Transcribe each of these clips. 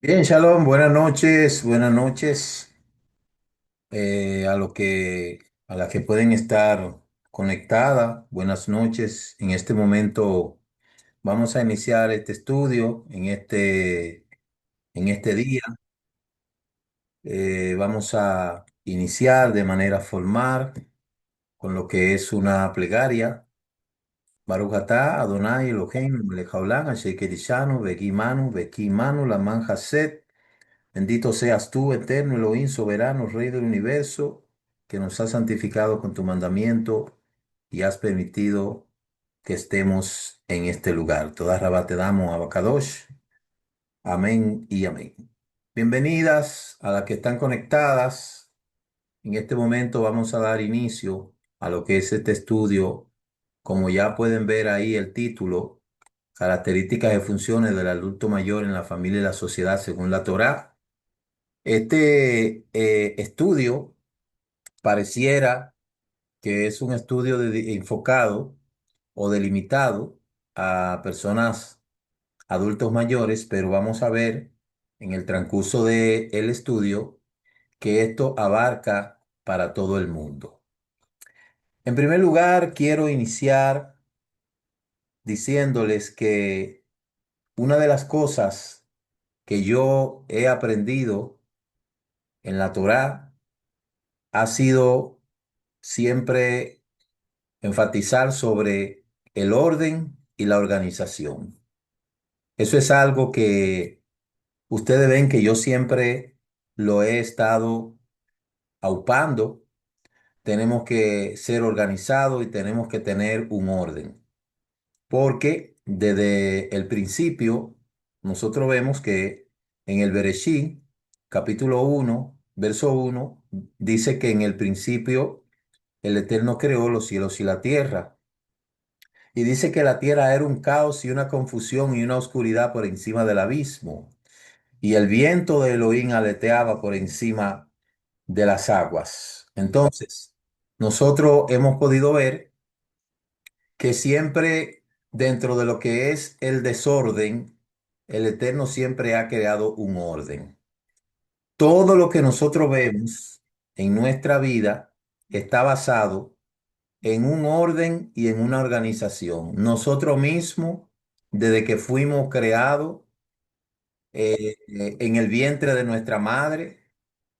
Bien, Shalom, buenas noches a las que pueden estar conectadas. Buenas noches. En este momento vamos a iniciar este estudio en este día. Vamos a iniciar de manera formal con lo que es una plegaria. Baruch atah Adonai Eloheinu melech haolam asher kirishanu v'ki manu laman chesed. Bendito seas tú, eterno Elohim, soberano, Rey del universo, que nos has santificado con tu mandamiento y has permitido que estemos en este lugar. Toda Rabá te damos, Abacadosh. Amén y amén. Bienvenidas a las que están conectadas. En este momento vamos a dar inicio a lo que es este estudio. Como ya pueden ver ahí el título, características y funciones del adulto mayor en la familia y la sociedad según la Torá. Este estudio pareciera que es un estudio enfocado o delimitado a personas adultos mayores, pero vamos a ver en el transcurso del estudio que esto abarca para todo el mundo. En primer lugar, quiero iniciar diciéndoles que una de las cosas que yo he aprendido en la Torá ha sido siempre enfatizar sobre el orden y la organización. Eso es algo que ustedes ven que yo siempre lo he estado aupando. Tenemos que ser organizados y tenemos que tener un orden, porque desde el principio nosotros vemos que en el Bereshit, capítulo 1, verso 1, dice que en el principio el Eterno creó los cielos y la tierra. Y dice que la tierra era un caos y una confusión y una oscuridad por encima del abismo. Y el viento de Elohim aleteaba por encima de las aguas. Entonces, nosotros hemos podido ver que siempre dentro de lo que es el desorden, el Eterno siempre ha creado un orden. Todo lo que nosotros vemos en nuestra vida está basado en un orden y en una organización. Nosotros mismos, desde que fuimos creados en el vientre de nuestra madre,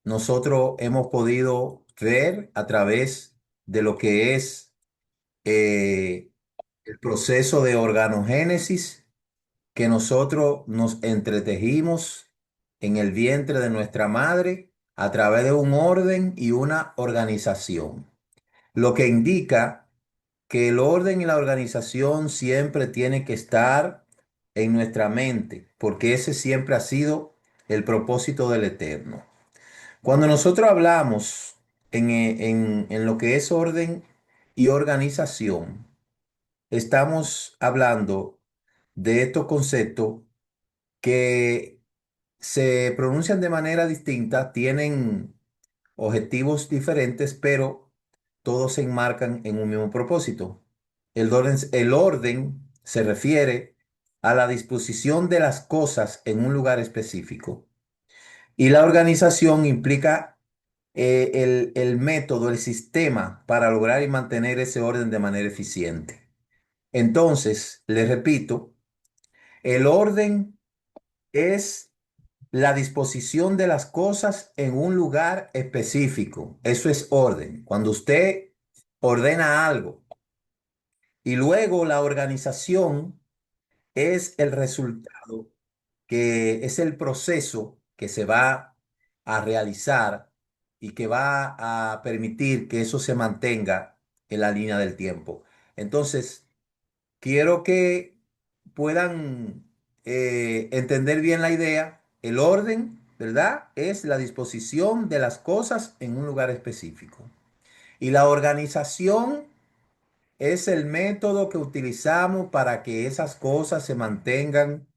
nosotros hemos podido ver a través de lo que es eh, el proceso de organogénesis, que nosotros nos entretejimos en el vientre de nuestra madre a través de un orden y una organización, lo que indica que el orden y la organización siempre tiene que estar en nuestra mente, porque ese siempre ha sido el propósito del Eterno. Cuando nosotros hablamos en lo que es orden y organización, estamos hablando de estos conceptos que se pronuncian de manera distinta, tienen objetivos diferentes, pero todos se enmarcan en un mismo propósito. El orden se refiere a la disposición de las cosas en un lugar específico y la organización implica el método, el sistema para lograr y mantener ese orden de manera eficiente. Entonces, les repito, el orden es la disposición de las cosas en un lugar específico. Eso es orden. Cuando usted ordena algo y luego la organización es el resultado, que es el proceso que se va a realizar y que va a permitir que eso se mantenga en la línea del tiempo. Entonces, quiero que puedan entender bien la idea. El orden, ¿verdad? Es la disposición de las cosas en un lugar específico. Y la organización es el método que utilizamos para que esas cosas se mantengan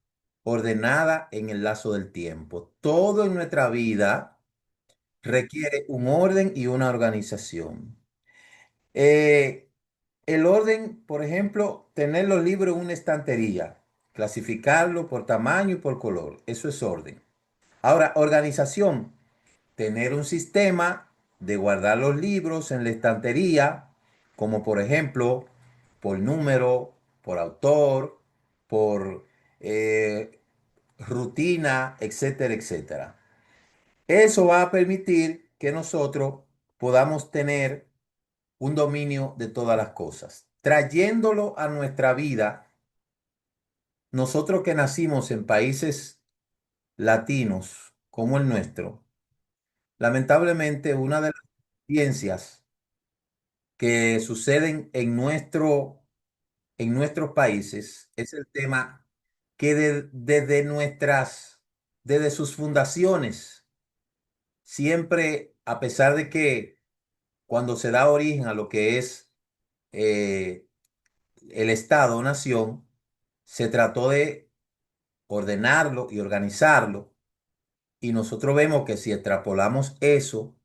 ordenadas en el lazo del tiempo. Todo en nuestra vida requiere un orden y una organización. Eh, el orden, por ejemplo, tener los libros en una estantería, clasificarlo por tamaño y por color, eso es orden. Ahora, organización, tener un sistema de guardar los libros en la estantería, como por ejemplo, por número, por autor, por rutina, etcétera, etcétera. Eso va a permitir que nosotros podamos tener un dominio de todas las cosas. Trayéndolo a nuestra vida, nosotros que nacimos en países latinos como el nuestro, lamentablemente una de las ciencias que suceden en nuestros países es el tema que desde sus fundaciones, siempre, a pesar de que cuando se da origen a lo que es eh, el Estado o nación, se trató de ordenarlo y organizarlo. Y nosotros vemos que si extrapolamos eso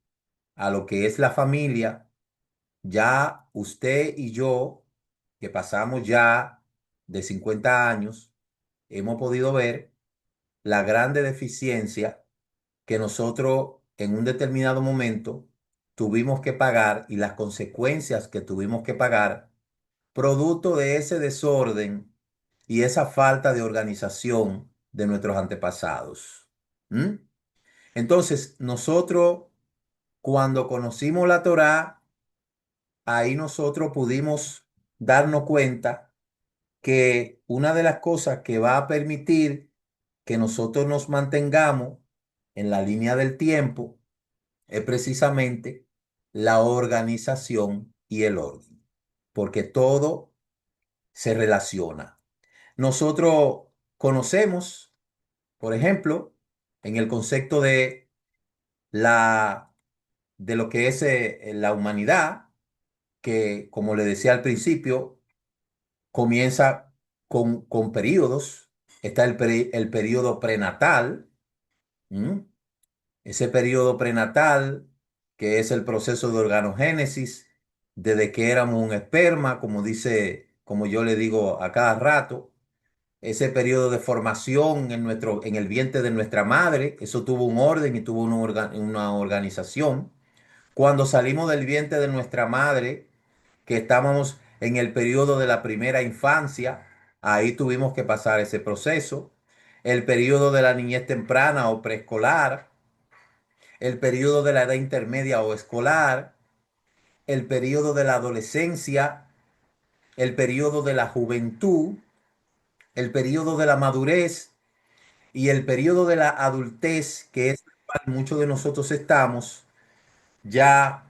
a lo que es la familia, ya usted y yo, que pasamos ya de 50 años, hemos podido ver la grande deficiencia que nosotros en un determinado momento tuvimos que pagar y las consecuencias que tuvimos que pagar producto de ese desorden y esa falta de organización de nuestros antepasados. ¿Mm? Entonces, nosotros, cuando conocimos la Torá, ahí nosotros pudimos darnos cuenta que una de las cosas que va a permitir que nosotros nos mantengamos en la línea del tiempo es precisamente la organización y el orden, porque todo se relaciona. Nosotros conocemos, por ejemplo, en el concepto la, de lo que es la humanidad, que como le decía al principio, comienza con periodos. Está el periodo prenatal. ¿Mm? Ese periodo prenatal, que es el proceso de organogénesis, desde que éramos un esperma, como dice, como yo le digo a cada rato, ese periodo de formación en el vientre de nuestra madre, eso tuvo un orden y tuvo una organización. Cuando salimos del vientre de nuestra madre, que estábamos en el periodo de la primera infancia, ahí tuvimos que pasar ese proceso. El periodo de la niñez temprana o preescolar, el periodo de la edad intermedia o escolar, el periodo de la adolescencia, el periodo de la juventud, el periodo de la madurez y el periodo de la adultez, que es el cual muchos de nosotros estamos ya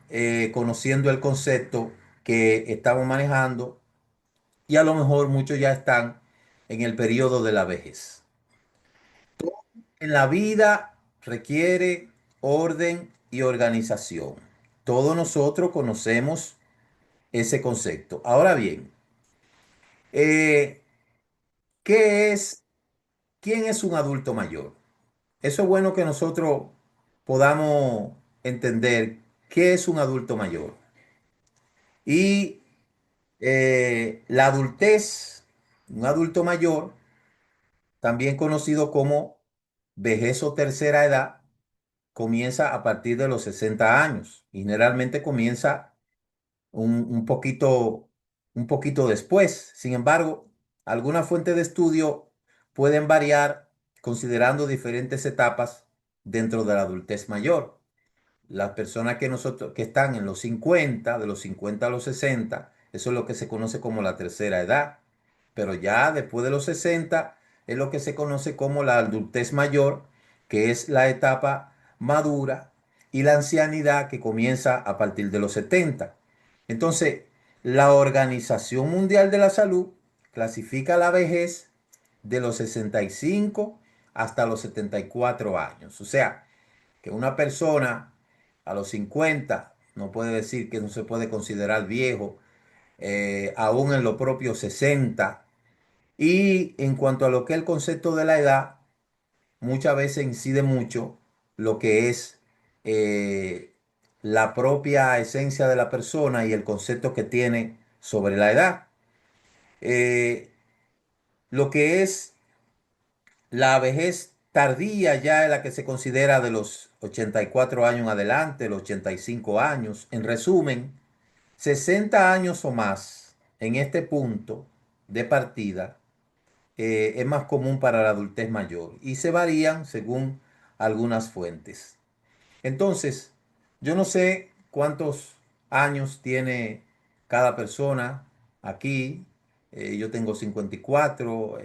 conociendo el concepto que estamos manejando y a lo mejor muchos ya están en el periodo de la vejez. En la vida requiere orden y organización. Todos nosotros conocemos ese concepto. Ahora bien, eh, ¿qué es, quién es un adulto mayor? Eso es bueno que nosotros podamos entender qué es un adulto mayor. Y la adultez, un adulto mayor, también conocido como vejez o tercera edad, comienza a partir de los 60 años y generalmente comienza un un poquito después. Sin embargo, algunas fuentes de estudio pueden variar considerando diferentes etapas dentro de la adultez mayor. Las personas que están en los 50, de los 50 a los 60, eso es lo que se conoce como la tercera edad. Pero ya después de los 60 es lo que se conoce como la adultez mayor, que es la etapa madura, y la ancianidad que comienza a partir de los 70. Entonces, la Organización Mundial de la Salud clasifica la vejez de los 65 hasta los 74 años. O sea, que una persona a los 50 no puede decir que no se puede considerar viejo, aún en los propios 60. Y en cuanto a lo que es el concepto de la edad, muchas veces incide mucho lo que es la propia esencia de la persona y el concepto que tiene sobre la edad. Eh, lo que es la vejez tardía ya es la que se considera de los 84 años en adelante, los 85 años. En resumen, 60 años o más en este punto de partida es más común para la adultez mayor y se varían según algunas fuentes. Entonces, yo no sé cuántos años tiene cada persona aquí. Yo tengo 54,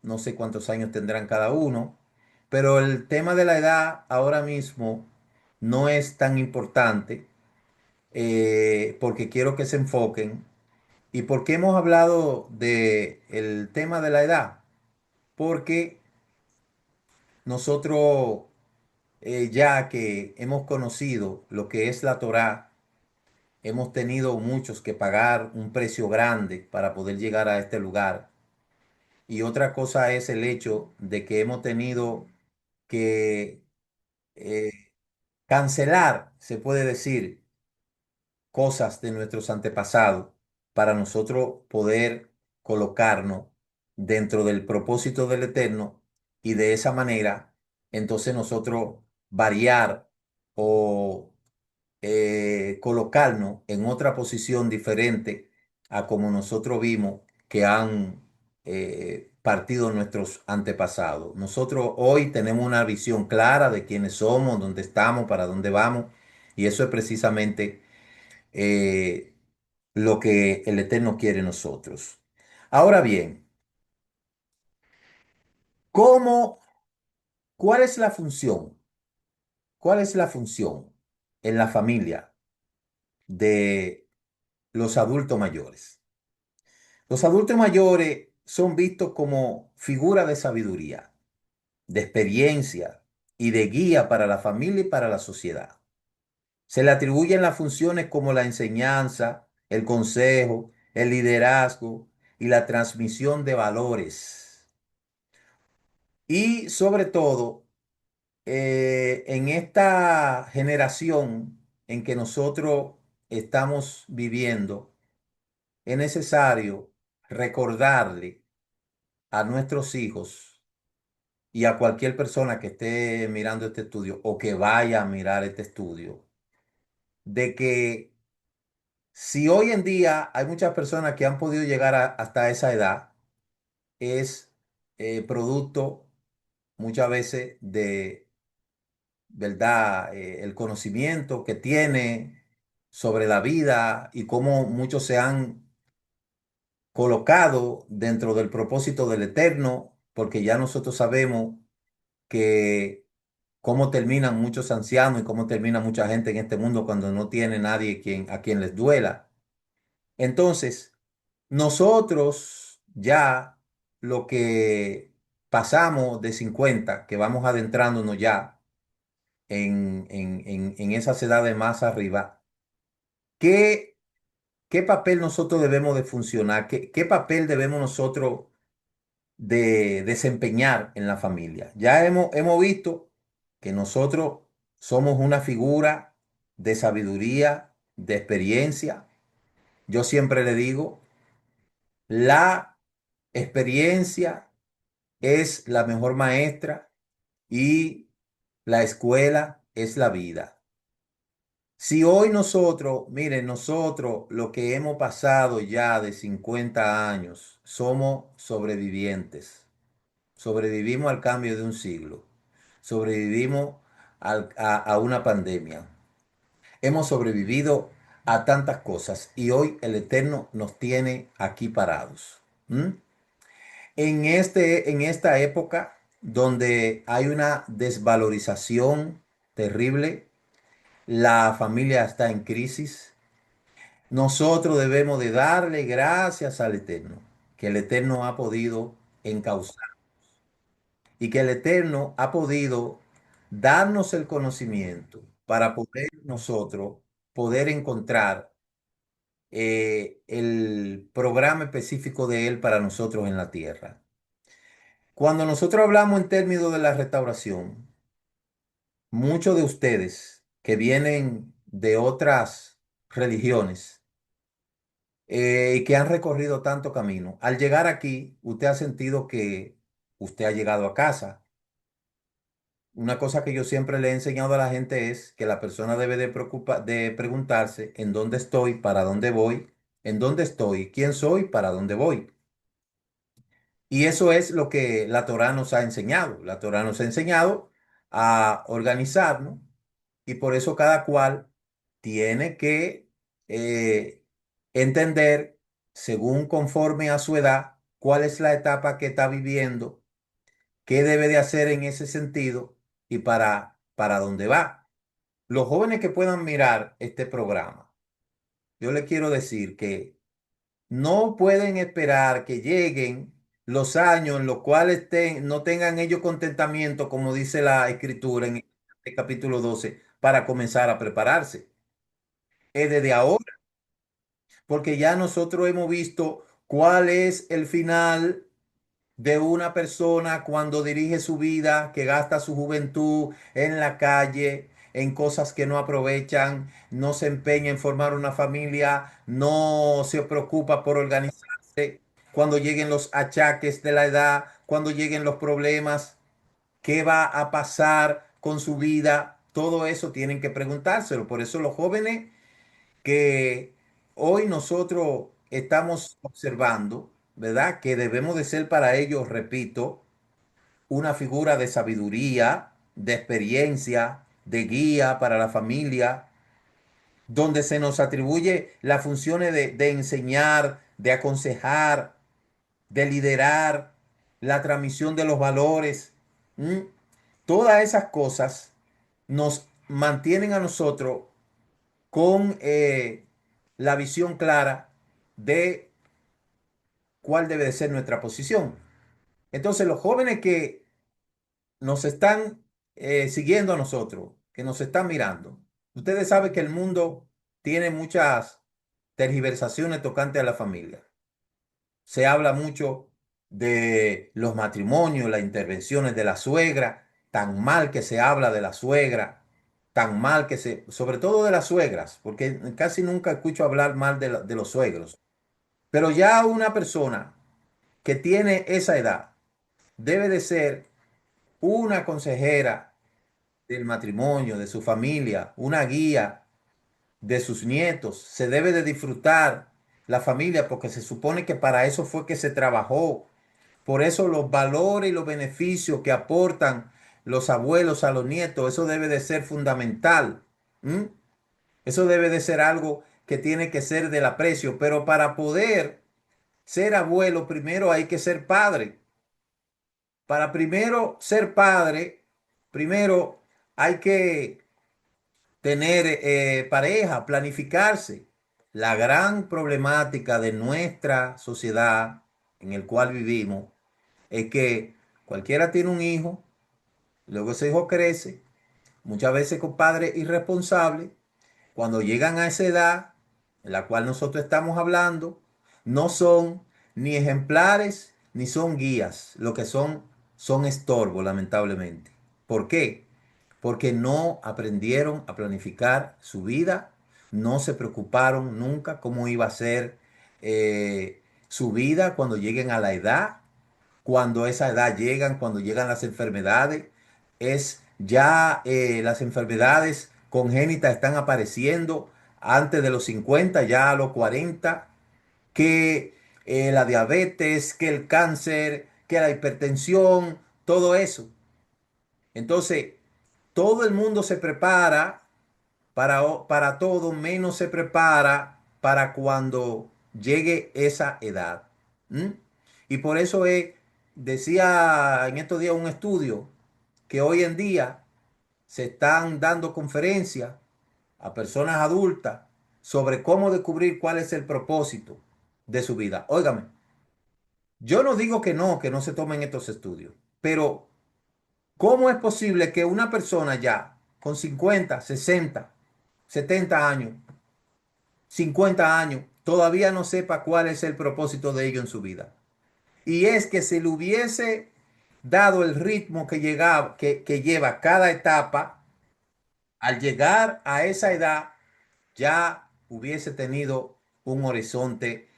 no sé cuántos años tendrán cada uno, pero el tema de la edad ahora mismo no es tan importante porque quiero que se enfoquen. ¿Y por qué hemos hablado del tema de la edad? Porque nosotros, ya que hemos conocido lo que es la Torá, hemos tenido muchos que pagar un precio grande para poder llegar a este lugar. Y otra cosa es el hecho de que hemos tenido que eh, cancelar, se puede decir, cosas de nuestros antepasados para nosotros poder colocarnos dentro del propósito del Eterno y de esa manera, entonces nosotros variar o colocarnos en otra posición diferente a como nosotros vimos que han partido nuestros antepasados. Nosotros hoy tenemos una visión clara de quiénes somos, dónde estamos, para dónde vamos, y eso es precisamente eh, lo que el Eterno quiere en nosotros. Ahora bien, ¿cómo, cuál es la función? ¿Cuál es la función en la familia de los adultos mayores? Los adultos mayores son vistos como figura de sabiduría, de experiencia y de guía para la familia y para la sociedad. Se le atribuyen las funciones como la enseñanza, el consejo, el liderazgo y la transmisión de valores. Y sobre todo, en esta generación en que nosotros estamos viviendo, es necesario recordarle a nuestros hijos y a cualquier persona que esté mirando este estudio o que vaya a mirar este estudio, de que si hoy en día hay muchas personas que han podido llegar hasta esa edad, es producto muchas veces de, ¿verdad? El conocimiento que tiene sobre la vida y cómo muchos se han colocado dentro del propósito del Eterno, porque ya nosotros sabemos que cómo terminan muchos ancianos y cómo termina mucha gente en este mundo cuando no tiene nadie a quien les duela. Entonces, nosotros ya lo que pasamos de 50 que vamos adentrándonos ya en esas edades más arriba, ¿qué, qué papel nosotros debemos de funcionar? ¿Qué papel debemos nosotros de desempeñar en la familia? Ya hemos visto que nosotros somos una figura de sabiduría, de experiencia. Yo siempre le digo, la experiencia es la mejor maestra y la escuela es la vida. Si hoy nosotros, miren, nosotros lo que hemos pasado ya de 50 años, somos sobrevivientes. Sobrevivimos al cambio de un siglo. Sobrevivimos a una pandemia. Hemos sobrevivido a tantas cosas y hoy el Eterno nos tiene aquí parados. ¿Mm? En esta época donde hay una desvalorización terrible, la familia está en crisis, nosotros debemos de darle gracias al Eterno, que el Eterno ha podido encauzar y que el Eterno ha podido darnos el conocimiento para poder nosotros poder encontrar el programa específico de Él para nosotros en la tierra. Cuando nosotros hablamos en términos de la restauración, muchos de ustedes que vienen de otras religiones y que han recorrido tanto camino, al llegar aquí, usted ha sentido que usted ha llegado a casa. una cosa que yo siempre le he enseñado a la gente es que la persona debe de preguntarse en dónde estoy, para dónde voy, en dónde estoy, quién soy, para dónde voy. Y eso es lo que la Torá nos ha enseñado. La Torá nos ha enseñado a organizarnos y por eso cada cual tiene que eh, entender, según conforme a su edad, cuál es la etapa que está viviendo, qué debe de hacer en ese sentido y para dónde va. Los jóvenes que puedan mirar este programa, yo les quiero decir que no pueden esperar que lleguen los años en los cuales no tengan ellos contentamiento, como dice la escritura en el capítulo 12, para comenzar a prepararse. Es desde ahora, porque ya nosotros hemos visto cuál es el final de una persona cuando dirige su vida, que gasta su juventud en la calle, en cosas que no aprovechan, no se empeña en formar una familia, no se preocupa por organizarse, cuando lleguen los achaques de la edad, cuando lleguen los problemas, qué va a pasar con su vida, todo eso tienen que preguntárselo. Por eso los jóvenes que hoy nosotros estamos observando, ¿verdad? Que debemos de ser para ellos, repito, una figura de sabiduría, de experiencia, de guía para la familia, donde se nos atribuye las funciones de enseñar, de aconsejar, de liderar, la transmisión de los valores. ¿M? Todas esas cosas nos mantienen a nosotros con la visión clara de cuál debe de ser nuestra posición. Entonces, los jóvenes que nos están siguiendo a nosotros, que nos están mirando, ustedes saben que el mundo tiene muchas tergiversaciones tocantes a la familia. Se habla mucho de los matrimonios, las intervenciones de la suegra, tan mal que se habla de la suegra, tan mal que sobre todo de las suegras, porque casi nunca escucho hablar mal de los suegros. Pero ya una persona que tiene esa edad debe de ser una consejera del matrimonio, de su familia, una guía de sus nietos. Se debe de disfrutar la familia porque se supone que para eso fue que se trabajó. Por eso los valores y los beneficios que aportan los abuelos a los nietos, eso debe de ser fundamental. ¿M? Eso debe de ser algo que tiene que ser del aprecio. Pero para poder ser abuelo, primero hay que ser padre. Para primero ser padre, primero hay que tener pareja, planificarse. La gran problemática de nuestra sociedad en el cual vivimos es que cualquiera tiene un hijo, luego ese hijo crece, muchas veces con padres irresponsables. Cuando llegan a esa edad en la cual nosotros estamos hablando, no son ni ejemplares ni son guías. Lo que son estorbos, lamentablemente. ¿Por qué? Porque no aprendieron a planificar su vida, no se preocuparon nunca cómo iba a ser su vida cuando lleguen a la edad, cuando esa edad llegan, cuando llegan las enfermedades, es ya las enfermedades congénitas están apareciendo antes de los 50 ya a los 40 que la diabetes, que el cáncer, que la hipertensión, todo eso. Entonces, todo el mundo se prepara para todo, menos se prepara para cuando llegue esa edad. ¿Mm? Y por eso decía en estos días un estudio que hoy en día se están dando conferencias a personas adultas sobre cómo descubrir cuál es el propósito de su vida. Óigame, yo no digo que no se tomen estos estudios, pero ¿cómo es posible que una persona ya con 50, 60, 70 años, 50 años, todavía no sepa cuál es el propósito de ello en su vida? Y es que si le hubiese dado el ritmo que lleva cada etapa, al llegar a esa edad, ya hubiese tenido un horizonte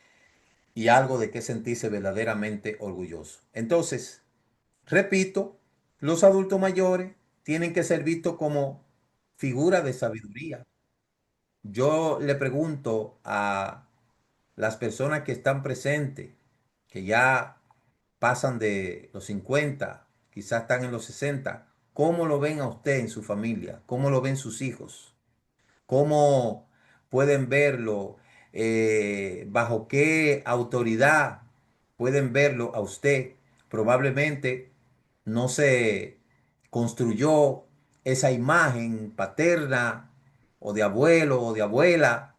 y algo de qué sentirse verdaderamente orgulloso. Entonces, repito, los adultos mayores tienen que ser vistos como figuras de sabiduría. Yo le pregunto a las personas que están presentes, que ya pasan de los 50, quizás están en los 60, ¿cómo lo ven a usted en su familia? ¿Cómo lo ven sus hijos? ¿Cómo pueden verlo? ¿Bajo qué autoridad pueden verlo a usted? Probablemente no se construyó esa imagen paterna o de abuelo o de abuela,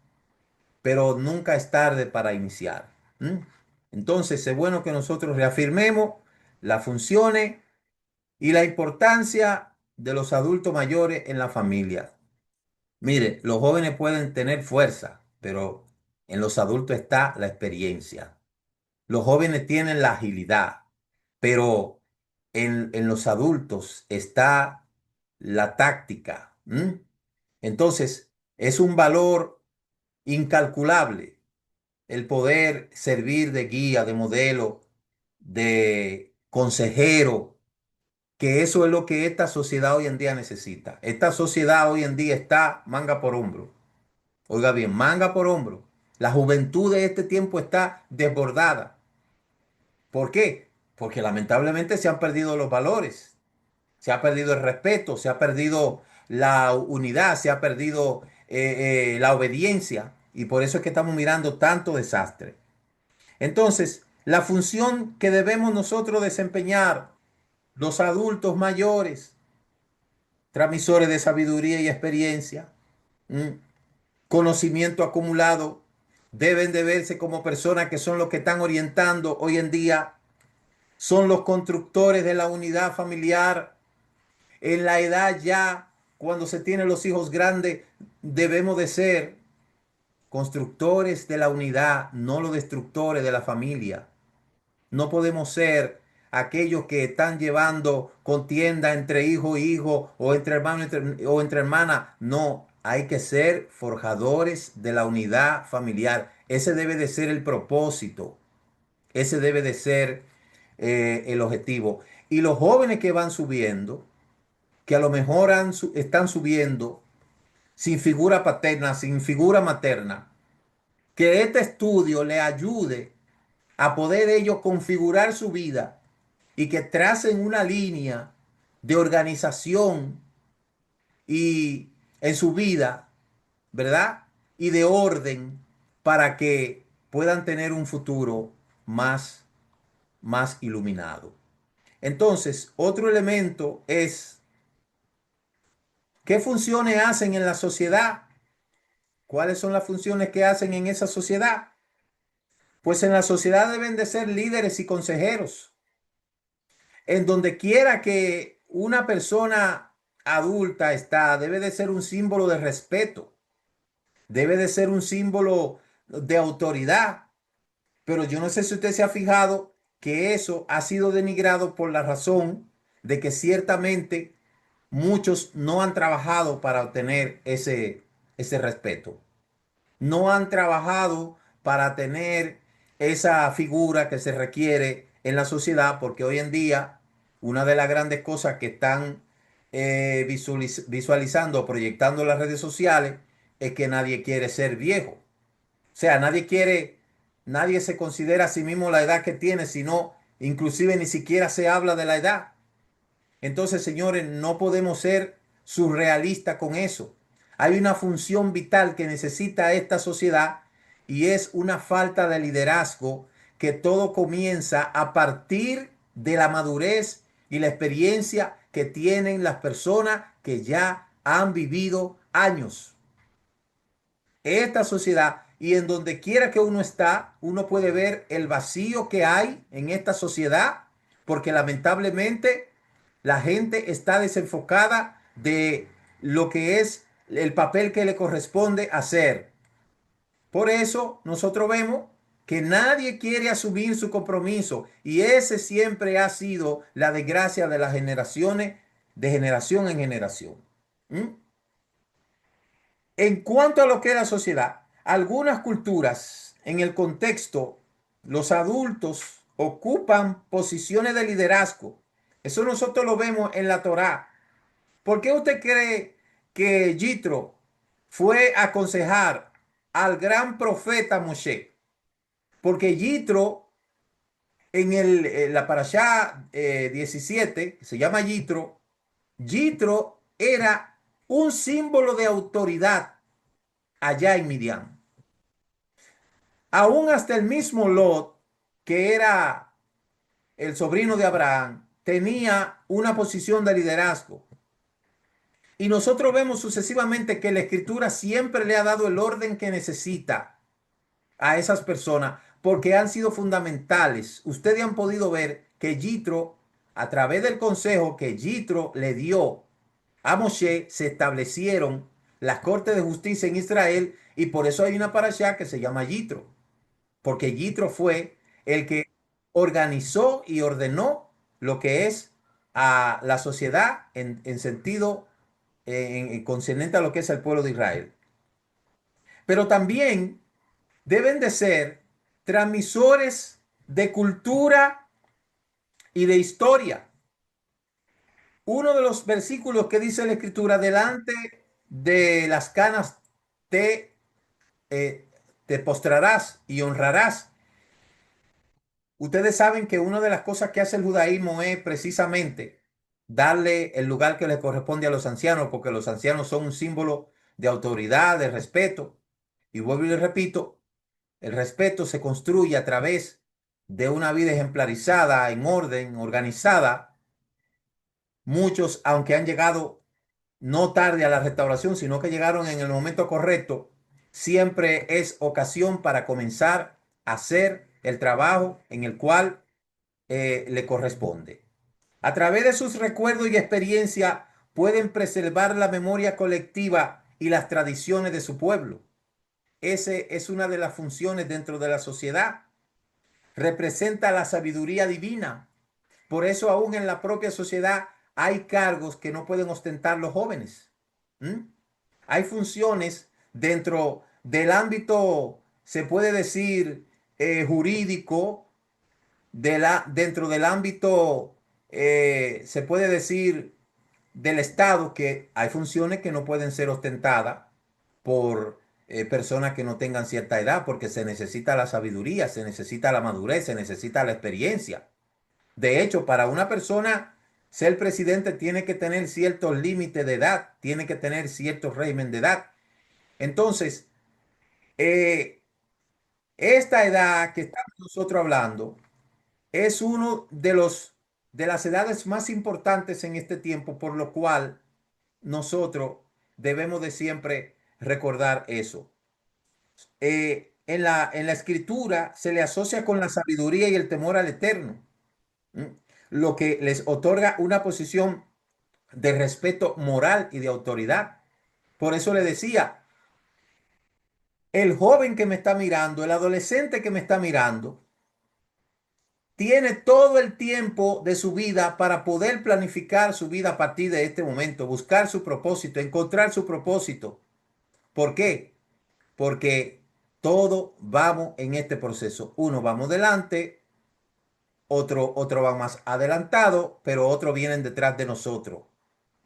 pero nunca es tarde para iniciar. ¿M? Entonces es bueno que nosotros reafirmemos las funciones y la importancia de los adultos mayores en la familia. Mire, los jóvenes pueden tener fuerza, pero en los adultos está la experiencia. Los jóvenes tienen la agilidad, pero en los adultos está la táctica. ¿M? Entonces, es un valor incalculable el poder servir de guía, de modelo, de consejero, que eso es lo que esta sociedad hoy en día necesita. Esta sociedad hoy en día está manga por hombro. Oiga bien, manga por hombro. La juventud de este tiempo está desbordada. ¿Por qué? Porque lamentablemente se han perdido los valores, se ha perdido el respeto, se ha perdido la unidad, se ha perdido la obediencia y por eso es que estamos mirando tanto desastre. Entonces, la función que debemos nosotros desempeñar, los adultos mayores, transmisores de sabiduría y experiencia, ¿m? Conocimiento acumulado, deben de verse como personas que son los que están orientando hoy en día, son los constructores de la unidad familiar. En la edad ya, cuando se tienen los hijos grandes, debemos de ser constructores de la unidad, no los destructores de la familia. No podemos ser aquellos que están llevando contienda entre hijo e hijo o entre hermano o entre hermana. No, hay que ser forjadores de la unidad familiar. Ese debe de ser el propósito. Ese debe de ser el objetivo. Y los jóvenes que van subiendo, que a lo mejor están subiendo sin figura paterna, sin figura materna, que este estudio le ayude a poder ellos configurar su vida y que tracen una línea de organización y en su vida, ¿verdad? Y de orden para que puedan tener un futuro más iluminado. Entonces, otro elemento es qué funciones hacen en la sociedad. ¿Cuáles son las funciones que hacen en esa sociedad? Pues en la sociedad deben de ser líderes y consejeros. En donde quiera que una persona adulta está, debe de ser un símbolo de respeto, debe de ser un símbolo de autoridad. Pero yo no sé si usted se ha fijado que eso ha sido denigrado por la razón de que ciertamente muchos no han trabajado para obtener ese respeto. No han trabajado para tener esa figura que se requiere en la sociedad, porque hoy en día una de las grandes cosas que están visualizando, proyectando las redes sociales, es que nadie quiere ser viejo. O sea, nadie se considera a sí mismo la edad que tiene, sino inclusive ni siquiera se habla de la edad. Entonces, señores, no podemos ser surrealistas con eso. Hay una función vital que necesita esta sociedad y es una falta de liderazgo que todo comienza a partir de la madurez y la experiencia que tienen las personas que ya han vivido años. Esta sociedad y en donde quiera que uno está, uno puede ver el vacío que hay en esta sociedad, porque lamentablemente la gente está desenfocada de lo que es el papel que le corresponde hacer. Por eso nosotros vemos que nadie quiere asumir su compromiso y ese siempre ha sido la desgracia de las generaciones, de generación en generación. ¿Mm? En cuanto a lo que es la sociedad, algunas culturas, en el contexto, los adultos ocupan posiciones de liderazgo. Eso nosotros lo vemos en la Torá. ¿Por qué usted cree que Yitro fue a aconsejar al gran profeta Moshe? Porque Yitro en la parashá 17, que se llama Yitro, Yitro era un símbolo de autoridad allá en Midian. Aún hasta el mismo Lot, que era el sobrino de Abraham, tenía una posición de liderazgo. Y nosotros vemos sucesivamente que la escritura siempre le ha dado el orden que necesita a esas personas porque han sido fundamentales. Ustedes han podido ver que Yitro, a través del consejo que Yitro le dio a Moshe, se establecieron las cortes de justicia en Israel y por eso hay una parashá que se llama Yitro, porque Yitro fue el que organizó y ordenó lo que es a la sociedad en sentido concerniente a lo que es el pueblo de Israel. Pero también deben de ser transmisores de cultura y de historia. Uno de los versículos que dice la escritura, delante de las canas te, eh, te postrarás y honrarás. Ustedes saben que una de las cosas que hace el judaísmo es precisamente darle el lugar que le corresponde a los ancianos, porque los ancianos son un símbolo de autoridad, de respeto. Y vuelvo y le repito, el respeto se construye a través de una vida ejemplarizada, en orden, organizada. Muchos, aunque han llegado no tarde a la restauración, sino que llegaron en el momento correcto, siempre es ocasión para comenzar a hacer el trabajo en el cual le corresponde. A través de sus recuerdos y experiencia pueden preservar la memoria colectiva y las tradiciones de su pueblo. Ese es una de las funciones dentro de la sociedad. Representa la sabiduría divina. Por eso aún en la propia sociedad hay cargos que no pueden ostentar los jóvenes. ¿Mm? Hay funciones dentro del ámbito, se puede decir, jurídico, dentro del ámbito, se puede decir, del Estado, que hay funciones que no pueden ser ostentadas por personas que no tengan cierta edad, porque se necesita la sabiduría, se necesita la madurez, se necesita la experiencia. De hecho, para una persona ser presidente tiene que tener ciertos límites de edad, tiene que tener cierto régimen de edad. Entonces, eh, esta edad que estamos nosotros hablando es uno de las edades más importantes en este tiempo, por lo cual nosotros debemos de siempre recordar eso. En la escritura se le asocia con la sabiduría y el temor al eterno, ¿m? Lo que les otorga una posición de respeto moral y de autoridad. Por eso le decía, el joven que me está mirando, el adolescente que me está mirando, tiene todo el tiempo de su vida para poder planificar su vida a partir de este momento, buscar su propósito, encontrar su propósito. ¿Por qué? Porque todos vamos en este proceso. Uno vamos delante, otro va más adelantado, pero otros vienen detrás de nosotros.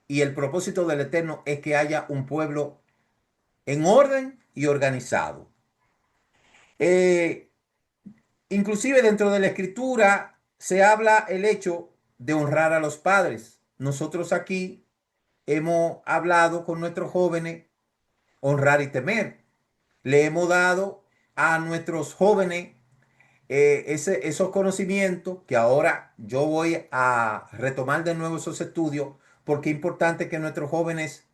Y el propósito del Eterno es que haya un pueblo en orden y organizado. Eh, Inclusive dentro de la escritura se habla el hecho de honrar a los padres. Nosotros aquí hemos hablado con nuestros jóvenes honrar y temer. Le hemos dado a nuestros jóvenes esos conocimientos que ahora yo voy a retomar de nuevo esos estudios porque es importante que nuestros jóvenes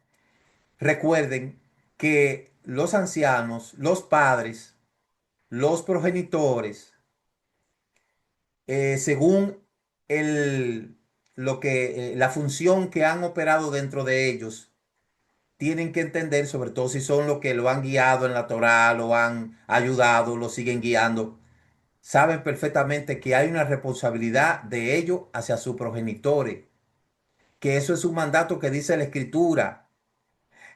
recuerden que los ancianos, los padres, los progenitores, según el, la función que han operado dentro de ellos, tienen que entender, sobre todo si son los que lo han guiado en la Torá, lo han ayudado, lo siguen guiando, saben perfectamente que hay una responsabilidad de ellos hacia sus progenitores, que eso es un mandato que dice la Escritura.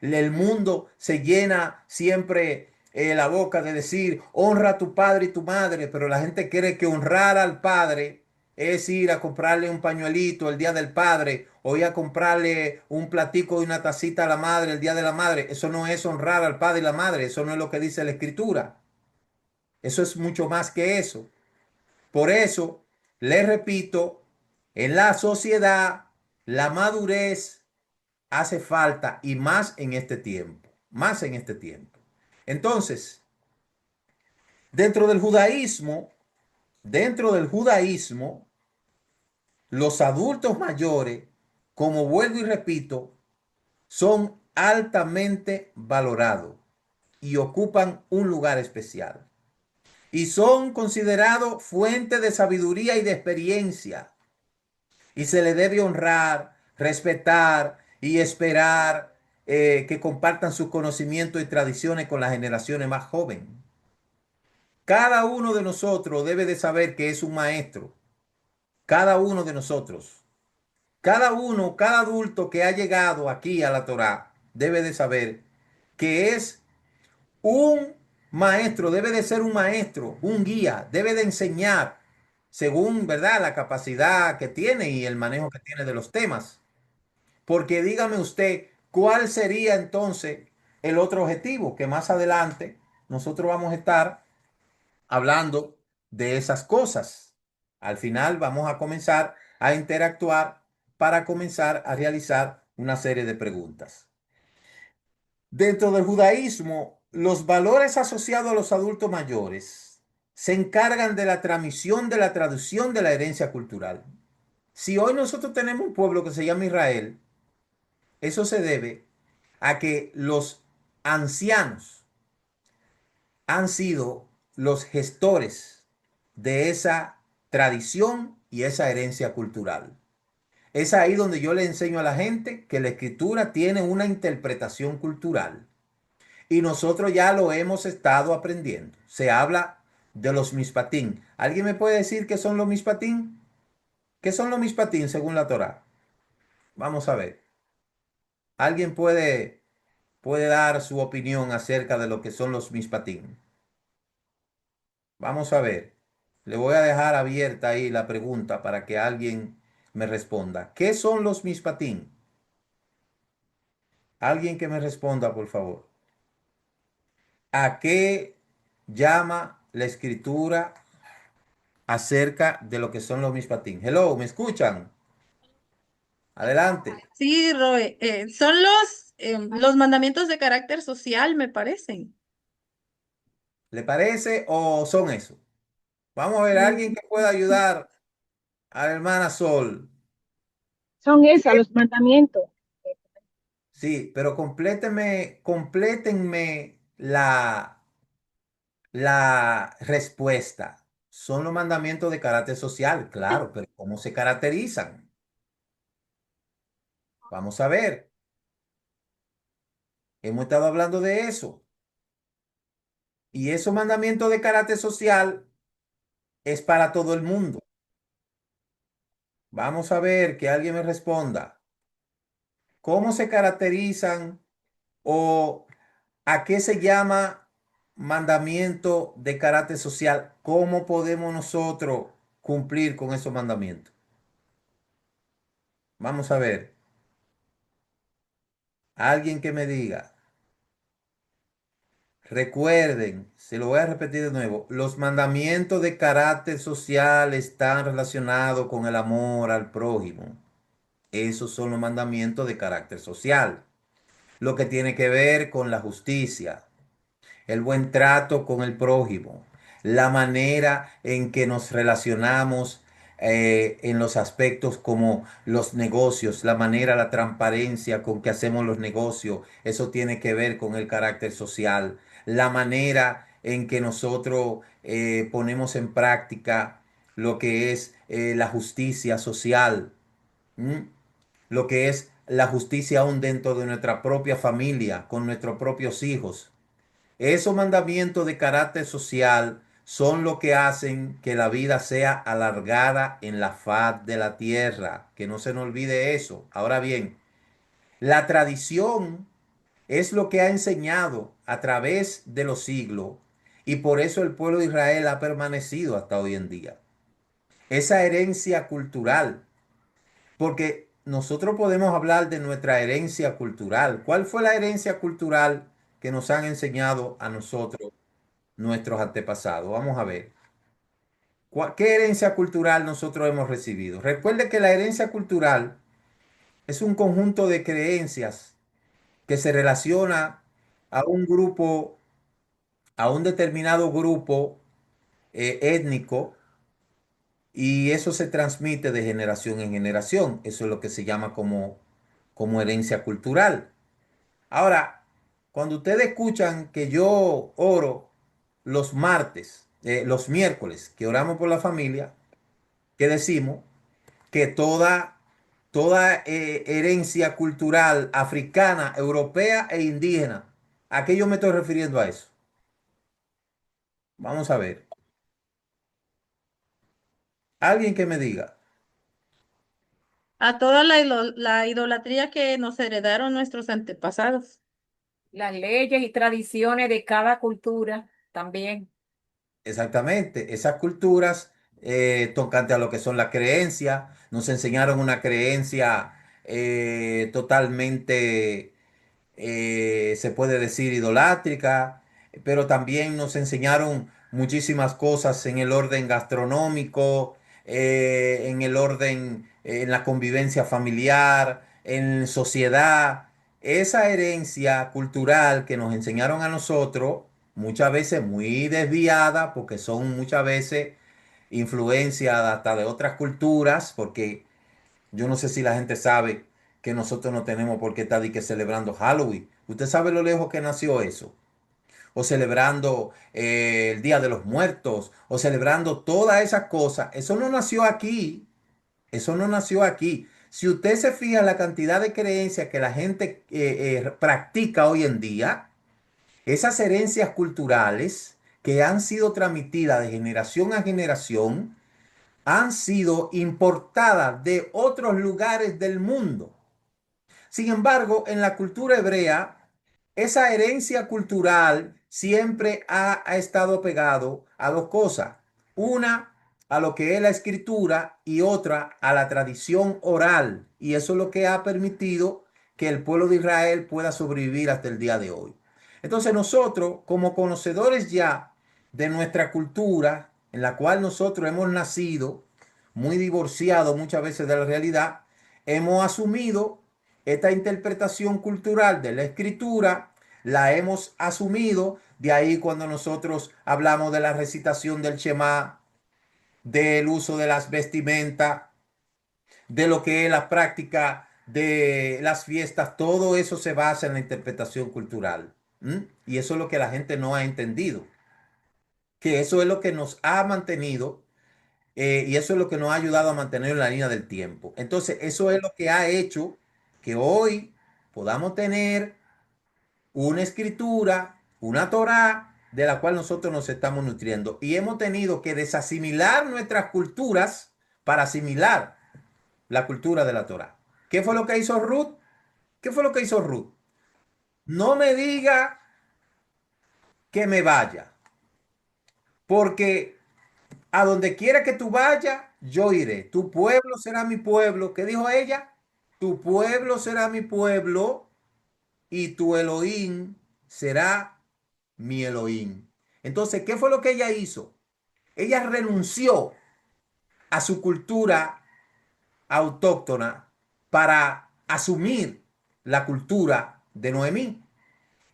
El mundo se llena siempre la boca de decir, honra a tu padre y tu madre, pero la gente cree que honrar al padre es ir a comprarle un pañuelito el día del padre o ir a comprarle un platico y una tacita a la madre el día de la madre. Eso no es honrar al padre y la madre, eso no es lo que dice la escritura. Eso es mucho más que eso. Por eso, les repito, en la sociedad, la madurez hace falta y más en este tiempo, más en este tiempo. Entonces, dentro del judaísmo, dentro del judaísmo, los adultos mayores, como vuelvo y repito, son altamente valorados y ocupan un lugar especial. Y son considerados fuente de sabiduría y de experiencia. Y se le debe honrar, respetar y esperar que compartan sus conocimientos y tradiciones con las generaciones más jóvenes. Cada uno de nosotros debe de saber que es un maestro. Cada uno de nosotros. Cada uno, cada adulto que ha llegado aquí a la Torá debe de saber que es un maestro, debe de ser un maestro, un guía, debe de enseñar según, ¿verdad?, la capacidad que tiene y el manejo que tiene de los temas. Porque dígame usted, ¿cuál sería entonces el otro objetivo? Que más adelante nosotros vamos a estar hablando de esas cosas. Al final vamos a comenzar a interactuar para comenzar a realizar una serie de preguntas. Dentro del judaísmo, los valores asociados a los adultos mayores se encargan de la transmisión, de la traducción de la herencia cultural. Si hoy nosotros tenemos un pueblo que se llama Israel, eso se debe a que los ancianos han sido los gestores de esa tradición y esa herencia cultural. Es ahí donde yo le enseño a la gente que la escritura tiene una interpretación cultural y nosotros ya lo hemos estado aprendiendo. Se habla de los mispatín. ¿Alguien me puede decir qué son los mispatín? ¿Qué son los mispatín según la Torá? Vamos a ver. ¿Alguien puede dar su opinión acerca de lo que son los mispatín? Vamos a ver. Le voy a dejar abierta ahí la pregunta para que alguien me responda. ¿Qué son los mispatín? Alguien que me responda, por favor. ¿A qué llama la escritura acerca de lo que son los mispatín? Hello, ¿me escuchan? Adelante. Sí, Roe, son los mandamientos de carácter social, me parecen. ¿Le parece o son eso? Vamos a ver, alguien Mm, que pueda ayudar a la hermana Sol. Son ¿Qué? esos los mandamientos. Sí, pero complétenme la respuesta. Son los mandamientos de carácter social, claro, pero ¿cómo se caracterizan? Vamos a ver. Hemos estado hablando de eso. Y esos mandamientos de carácter social es para todo el mundo. Vamos a ver que alguien me responda. ¿Cómo se caracterizan o a qué se llama mandamiento de carácter social? ¿Cómo podemos nosotros cumplir con esos mandamientos? Vamos a ver. Alguien que me diga. Recuerden, se lo voy a repetir de nuevo, los mandamientos de carácter social están relacionados con el amor al prójimo. Esos son los mandamientos de carácter social. Lo que tiene que ver con la justicia, el buen trato con el prójimo, la manera en que nos relacionamos en los aspectos como los negocios, la manera, la transparencia con que hacemos los negocios, eso tiene que ver con el carácter social, la manera en que nosotros ponemos en práctica lo que es la justicia social. ¿Mm? Lo que es la justicia aún dentro de nuestra propia familia, con nuestros propios hijos. Esos mandamientos de carácter social son lo que hacen que la vida sea alargada en la faz de la tierra. Que no se nos olvide eso. Ahora bien, la tradición es lo que ha enseñado a través de los siglos y por eso el pueblo de Israel ha permanecido hasta hoy en día. esa herencia cultural, porque nosotros podemos hablar de nuestra herencia cultural. ¿Cuál fue la herencia cultural que nos han enseñado a nosotros nuestros antepasados? Vamos a ver. ¿Qué herencia cultural nosotros hemos recibido? Recuerde que la herencia cultural es un conjunto de creencias que se relaciona a un grupo, a un determinado grupo étnico, y eso se transmite de generación en generación. Eso es lo que se llama como herencia cultural. Ahora, cuando ustedes escuchan que yo oro los martes, los miércoles, que oramos por la familia, que decimos que toda herencia cultural africana, europea e indígena, ¿a qué yo me estoy refiriendo a eso? Vamos a ver. Alguien que me diga. A toda la idolatría que nos heredaron nuestros antepasados. Las leyes y tradiciones de cada cultura también. Exactamente, esas culturas tocante a lo que son las creencias, nos enseñaron una creencia totalmente se puede decir idolátrica, pero también nos enseñaron muchísimas cosas en el orden gastronómico, en el orden, en la convivencia familiar, en sociedad. Esa herencia cultural que nos enseñaron a nosotros, muchas veces muy desviada, porque son muchas veces influenciadas hasta de otras culturas, porque yo no sé si la gente sabe que nosotros no tenemos por qué estar de que celebrando Halloween. ¿Usted sabe lo lejos que nació eso? O celebrando el Día de los Muertos, o celebrando todas esas cosas. Eso no nació aquí. Eso no nació aquí. Si usted se fija en la cantidad de creencias que la gente practica hoy en día, esas herencias culturales que han sido transmitidas de generación a generación, han sido importadas de otros lugares del mundo. Sin embargo, en la cultura hebrea, esa herencia cultural siempre ha estado pegado a dos cosas. Una, a lo que es la escritura, y otra, a la tradición oral. Y eso es lo que ha permitido que el pueblo de Israel pueda sobrevivir hasta el día de hoy. Entonces nosotros, como conocedores ya de nuestra cultura, en la cual nosotros hemos nacido, muy divorciados muchas veces de la realidad, hemos asumido esta interpretación cultural de la escritura, la hemos asumido. De ahí cuando nosotros hablamos de la recitación del Shema, del uso de las vestimentas, de lo que es la práctica de las fiestas, todo eso se basa en la interpretación cultural. ¿Mm? Y eso es lo que la gente no ha entendido, que eso es lo que nos ha mantenido y eso es lo que nos ha ayudado a mantener la línea del tiempo. Entonces, eso es lo que ha hecho que hoy podamos tener una escritura, una Torá, de la cual nosotros nos estamos nutriendo. Y hemos tenido que desasimilar nuestras culturas para asimilar la cultura de la Torá. ¿Qué fue lo que hizo Ruth? ¿Qué fue lo que hizo Ruth? No me diga que me vaya, porque a donde quiera que tú vayas, yo iré. Tu pueblo será mi pueblo. ¿Qué dijo ella? Tu pueblo será mi pueblo y tu Elohim será mi Elohim. Entonces, ¿qué fue lo que ella hizo? Ella renunció a su cultura autóctona para asumir la cultura de Noemí.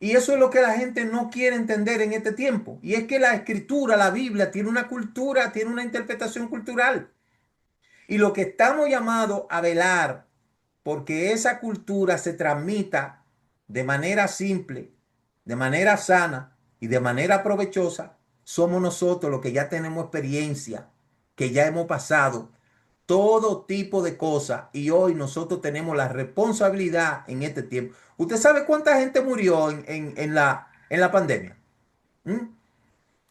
Y eso es lo que la gente no quiere entender en este tiempo. Y es que la escritura, la Biblia, tiene una cultura, tiene una interpretación cultural. Y lo que estamos llamados a velar porque esa cultura se transmita de manera simple, de manera sana y de manera provechosa, somos nosotros los que ya tenemos experiencia, que ya hemos pasado todo tipo de cosas y hoy nosotros tenemos la responsabilidad en este tiempo. ¿Usted sabe cuánta gente murió en la pandemia? ¿Mm?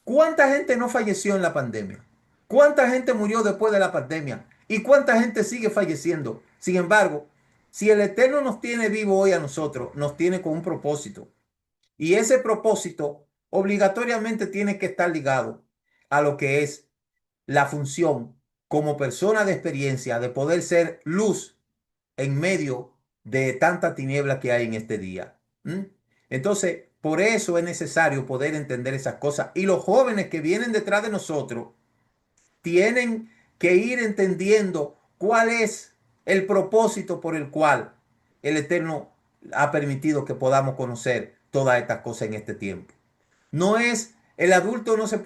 ¿Cuánta gente no falleció en la pandemia? ¿Cuánta gente murió después de la pandemia? ¿Y cuánta gente sigue falleciendo? Sin embargo, si el Eterno nos tiene vivo hoy a nosotros, nos tiene con un propósito. Y ese propósito obligatoriamente tiene que estar ligado a lo que es la función como persona de experiencia, de poder ser luz en medio de tanta tiniebla que hay en este día. ¿Mm? Entonces, por eso es necesario poder entender esas cosas. Y los jóvenes que vienen detrás de nosotros tienen que ir entendiendo cuál es el propósito por el cual el Eterno ha permitido que podamos conocer todas estas cosas en este tiempo. No es, el adulto no se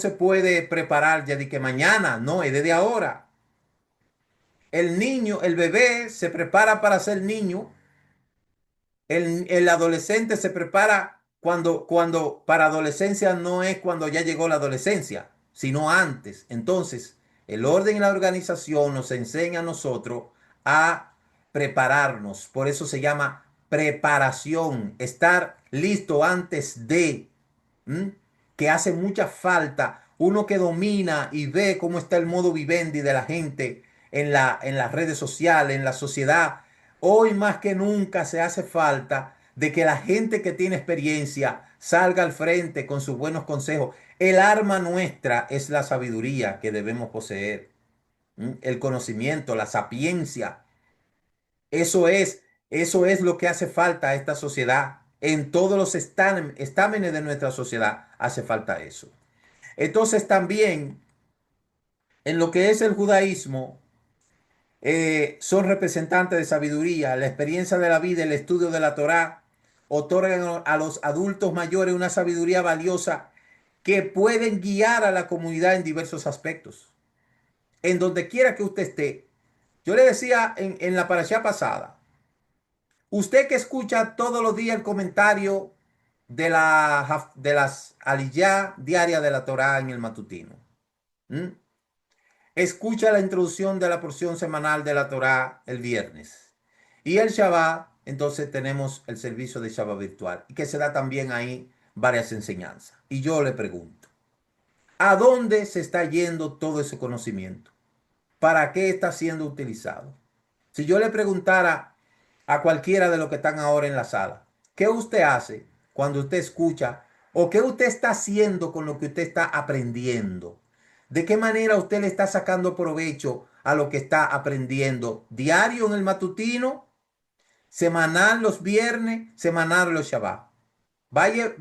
puede preparar ya de que mañana, no, es desde ahora. El niño, el bebé se prepara para ser niño. El adolescente se prepara cuando para adolescencia no es cuando ya llegó la adolescencia, sino antes. Entonces, el orden y la organización nos enseña a nosotros a prepararnos. Por eso se llama preparación, estar listo antes de. ¿Mm? Que hace mucha falta. Uno que domina y ve cómo está el modo vivendi de la gente en las redes sociales, en la sociedad. Hoy más que nunca se hace falta de que la gente que tiene experiencia salga al frente con sus buenos consejos. El arma nuestra es la sabiduría que debemos poseer. ¿Mm? El conocimiento, la sapiencia. Eso es, eso es lo que hace falta a esta sociedad. En todos los estámenes de nuestra sociedad hace falta eso. Entonces también en lo que es el judaísmo, son representantes de sabiduría, la experiencia de la vida, el estudio de la Torá, otorgan a los adultos mayores una sabiduría valiosa que pueden guiar a la comunidad en diversos aspectos. En donde quiera que usted esté. Yo le decía en la parashá pasada, usted que escucha todos los días el comentario de las aliyá diarias de la Torá en el matutino. ¿Mm? Escucha la introducción de la porción semanal de la Torá el viernes. Y el Shabbat, entonces tenemos el servicio de Shabbat virtual, y que se da también ahí varias enseñanzas. Y yo le pregunto, ¿a dónde se está yendo todo ese conocimiento? ¿Para qué está siendo utilizado? Si yo le preguntara a cualquiera de los que están ahora en la sala, ¿qué usted hace cuando usted escucha o qué usted está haciendo con lo que usted está aprendiendo? ¿De qué manera usted le está sacando provecho a lo que está aprendiendo? ¿Diario en el matutino? ¿Semanal los viernes? ¿Semanal los Shabbat? Vaya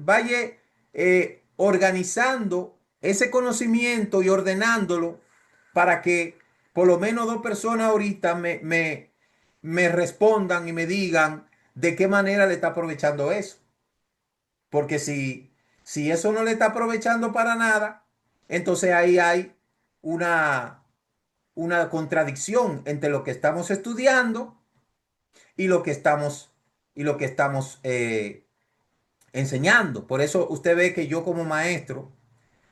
organizando ese conocimiento y ordenándolo para que por lo menos dos personas ahorita me respondan y me digan de qué manera le está aprovechando eso. Porque si eso no le está aprovechando para nada, entonces ahí hay una, una contradicción entre lo que estamos estudiando y lo que estamos, y lo que estamos enseñando. Por eso usted ve que yo como maestro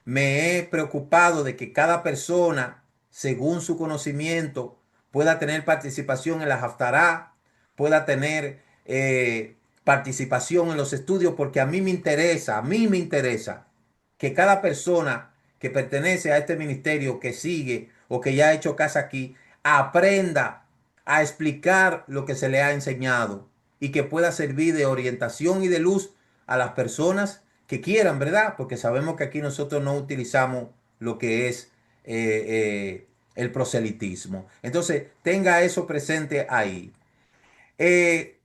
me he preocupado de que cada persona, según su conocimiento, pueda tener participación en la Haftará, pueda tener participación en los estudios, porque a mí me interesa que cada persona que pertenece a este ministerio, que sigue o que ya ha hecho casa aquí, aprenda a explicar lo que se le ha enseñado y que pueda servir de orientación y de luz a las personas que quieran, ¿verdad? Porque sabemos que aquí nosotros no utilizamos lo que es el proselitismo. Entonces, tenga eso presente ahí. Eh,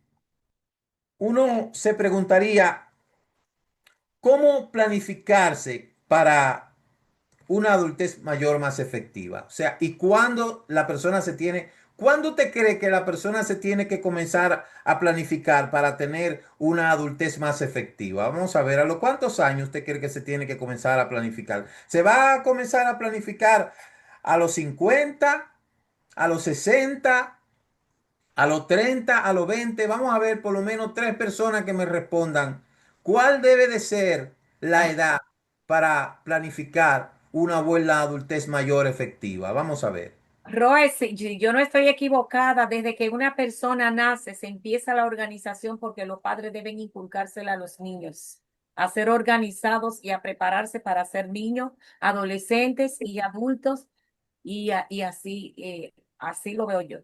Uno se preguntaría, ¿cómo planificarse para una adultez mayor más efectiva? O sea, ¿y cuándo la persona cuándo te cree que la persona se tiene que comenzar a planificar para tener una adultez más efectiva? Vamos a ver, ¿a los cuántos años usted cree que se tiene que comenzar a planificar? ¿Se va a comenzar a planificar a los 50, a los 60, a los 30, a los 20? Vamos a ver por lo menos tres personas que me respondan. ¿Cuál debe de ser la edad para planificar una buena adultez mayor efectiva? Vamos a ver. Roe, si yo no estoy equivocada, desde que una persona nace se empieza la organización porque los padres deben inculcársela a los niños, a ser organizados y a prepararse para ser niños, adolescentes y adultos y así, así lo veo yo.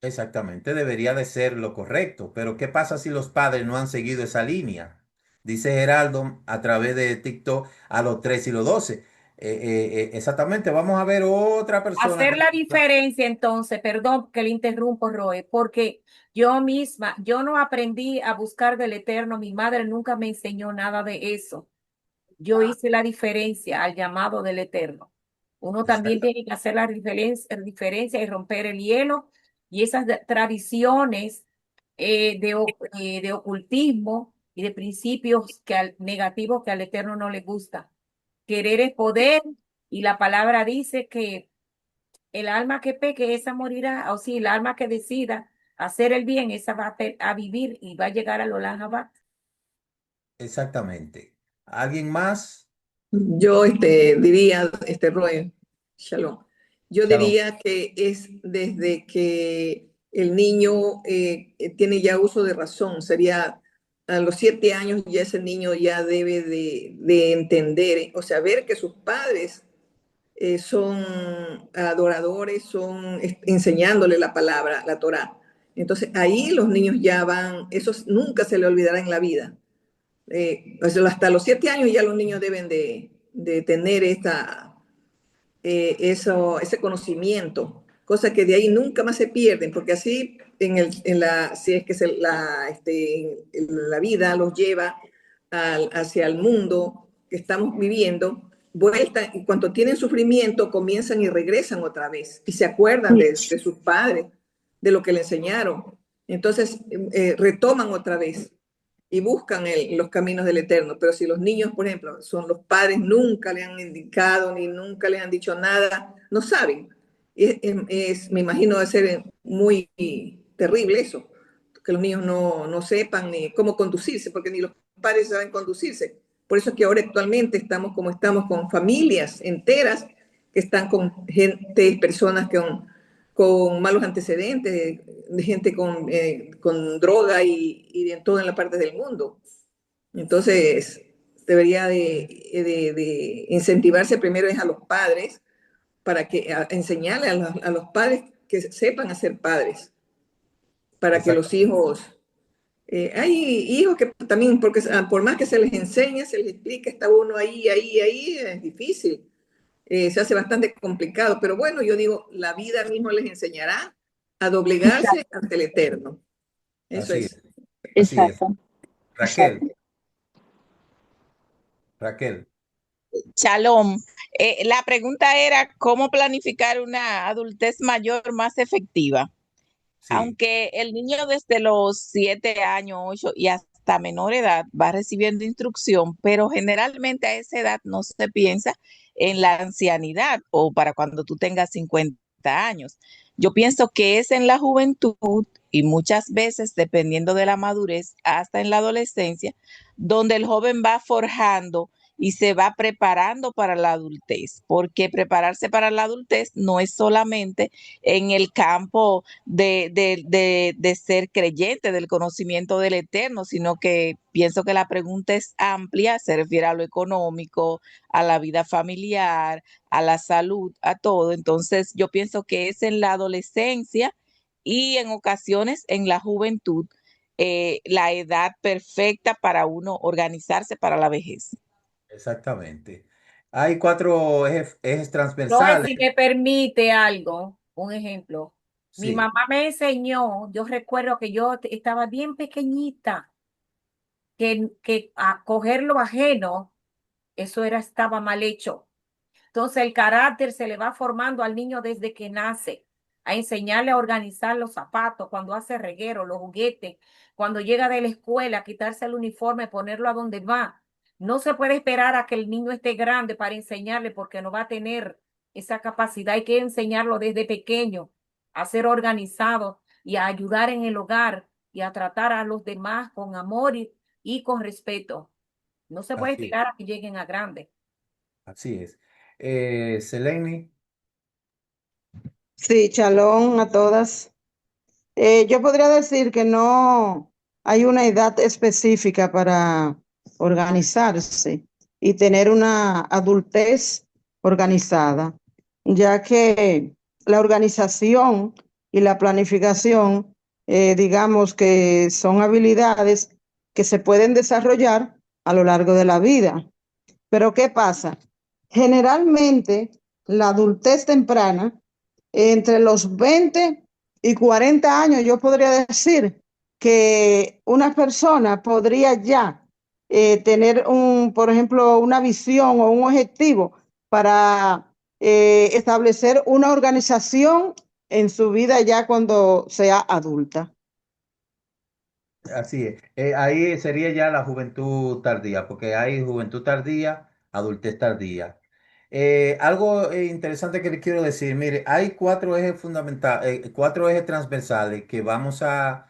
Exactamente, debería de ser lo correcto, pero ¿qué pasa si los padres no han seguido esa línea? Dice Geraldo a través de TikTok a los 13 y los 12. Exactamente, vamos a ver otra persona. Hacer la diferencia entonces, perdón que le interrumpo, Roe, porque yo misma, yo no aprendí a buscar del Eterno, mi madre nunca me enseñó nada de eso. Yo hice la diferencia al llamado del Eterno. Uno también Exacta- tiene que hacer la diferencia y romper el hielo y esas tradiciones de ocultismo y de principios negativos que al Eterno no le gusta. Querer es poder y la palabra dice que el alma que peque, esa morirá, o sí, el alma que decida hacer el bien, esa va a vivir y va a llegar a Olam Jabá. Exactamente. ¿Alguien más? Yo diría, Roy, Shalom, yo Shalom. diría que es desde que el niño tiene ya uso de razón, sería a los 7 años ya ese niño ya debe de entender, o sea, ver que sus padres son adoradores, son enseñándole la palabra, la Torá. Entonces ahí los niños ya van, eso nunca se le olvidará en la vida. Pues hasta los 7 años ya los niños deben de tener ese conocimiento, cosa que de ahí nunca más se pierden, porque así si es que en la vida los lleva hacia el mundo que estamos viviendo, vuelta, y cuando tienen sufrimiento comienzan y regresan otra vez y se acuerdan de sus padres, de lo que le enseñaron. Entonces retoman otra vez y buscan los caminos del Eterno. Pero si los niños, por ejemplo, son los padres, nunca le han indicado ni nunca le han dicho nada, no saben. Me imagino de ser muy terrible eso, que los niños no sepan ni cómo conducirse, porque ni los padres saben conducirse. Por eso es que ahora actualmente estamos como estamos con familias enteras que están con gente, personas con malos antecedentes, de gente con droga y de todas las partes del mundo. Entonces, debería de incentivarse primero es a los padres para enseñarle a los padres que sepan hacer padres, para que los Exactamente. hijos... hay hijos que también, porque por más que se les enseñe, se les explica, está uno ahí, es difícil. Se hace bastante complicado, pero bueno, yo digo, la vida mismo les enseñará a doblegarse Exacto, ante el Eterno. Eso Así es. es. Así es. exacto, Raquel, exacto. Raquel, Shalom. La pregunta era cómo planificar una adultez mayor más efectiva. sí, Aunque el niño desde los 7 años, 8 y hasta menor edad va recibiendo instrucción, pero generalmente a esa edad no se piensa en la ancianidad o para cuando tú tengas 50 años. Yo pienso que es en la juventud y muchas veces, dependiendo de la madurez, hasta en la adolescencia, donde el joven va forjando y se va preparando para la adultez, porque prepararse para la adultez no es solamente en el campo de ser creyente del conocimiento del Eterno, sino que pienso que la pregunta es amplia, se refiere a lo económico, a la vida familiar, a la salud, a todo. Entonces, yo pienso que es en la adolescencia y en ocasiones en la juventud la edad perfecta para uno organizarse para la vejez. exactamente. Hay cuatro ejes Roe, transversales. si me permite algo, un ejemplo. Mi Sí, mamá me enseñó, yo recuerdo que yo estaba bien pequeñita, que a coger lo ajeno, estaba mal hecho. Entonces el carácter se le va formando al niño desde que nace, a enseñarle a organizar los zapatos, cuando hace reguero, los juguetes, cuando llega de la escuela, quitarse el uniforme, ponerlo a donde va. No se puede esperar a que el niño esté grande para enseñarle porque no va a tener esa capacidad. Hay que enseñarlo desde pequeño a ser organizado y a ayudar en el hogar y a tratar a los demás con amor y con respeto. No se puede así es. esperar a que lleguen a grande. Así es. Seleni, Sí, shalom a todas. Yo podría decir que no hay una edad específica para organizarse y tener una adultez organizada, ya que la organización y la planificación, digamos que son habilidades que se pueden desarrollar a lo largo de la vida. Pero ¿qué pasa? generalmente la adultez temprana, entre los 20 y 40 años, yo podría decir que una persona podría ya tener por ejemplo, una visión o un objetivo para establecer una organización en su vida ya cuando sea adulta. Así es. Ahí sería ya la juventud tardía, porque hay juventud tardía, adultez tardía. Algo interesante que les quiero decir, mire, hay cuatro ejes fundamentales, cuatro ejes transversales que vamos a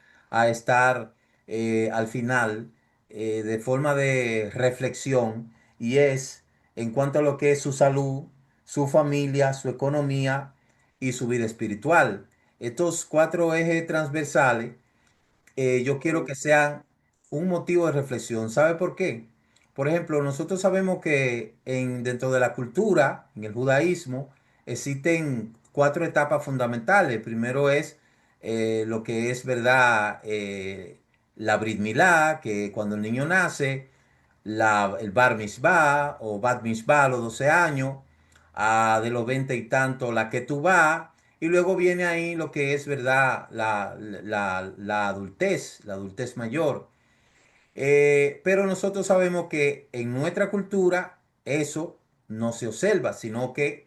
estar al final de forma de reflexión, y es en cuanto a lo que es su salud, su familia, su economía y su vida espiritual. Estos cuatro ejes transversales yo quiero que sean un motivo de reflexión. ¿Sabe por qué? Por ejemplo, nosotros sabemos que dentro de la cultura, en el judaísmo, existen cuatro etapas fundamentales. Primero es lo que es, ¿verdad? La Brit Milá, que cuando el niño nace, el Bar Mitzvah o Bat Mitzvah a los 12 años, de los 20 y tanto la Ketubá, y luego viene ahí lo que es, ¿verdad? La adultez mayor. Pero nosotros sabemos que en nuestra cultura eso no se observa, sino que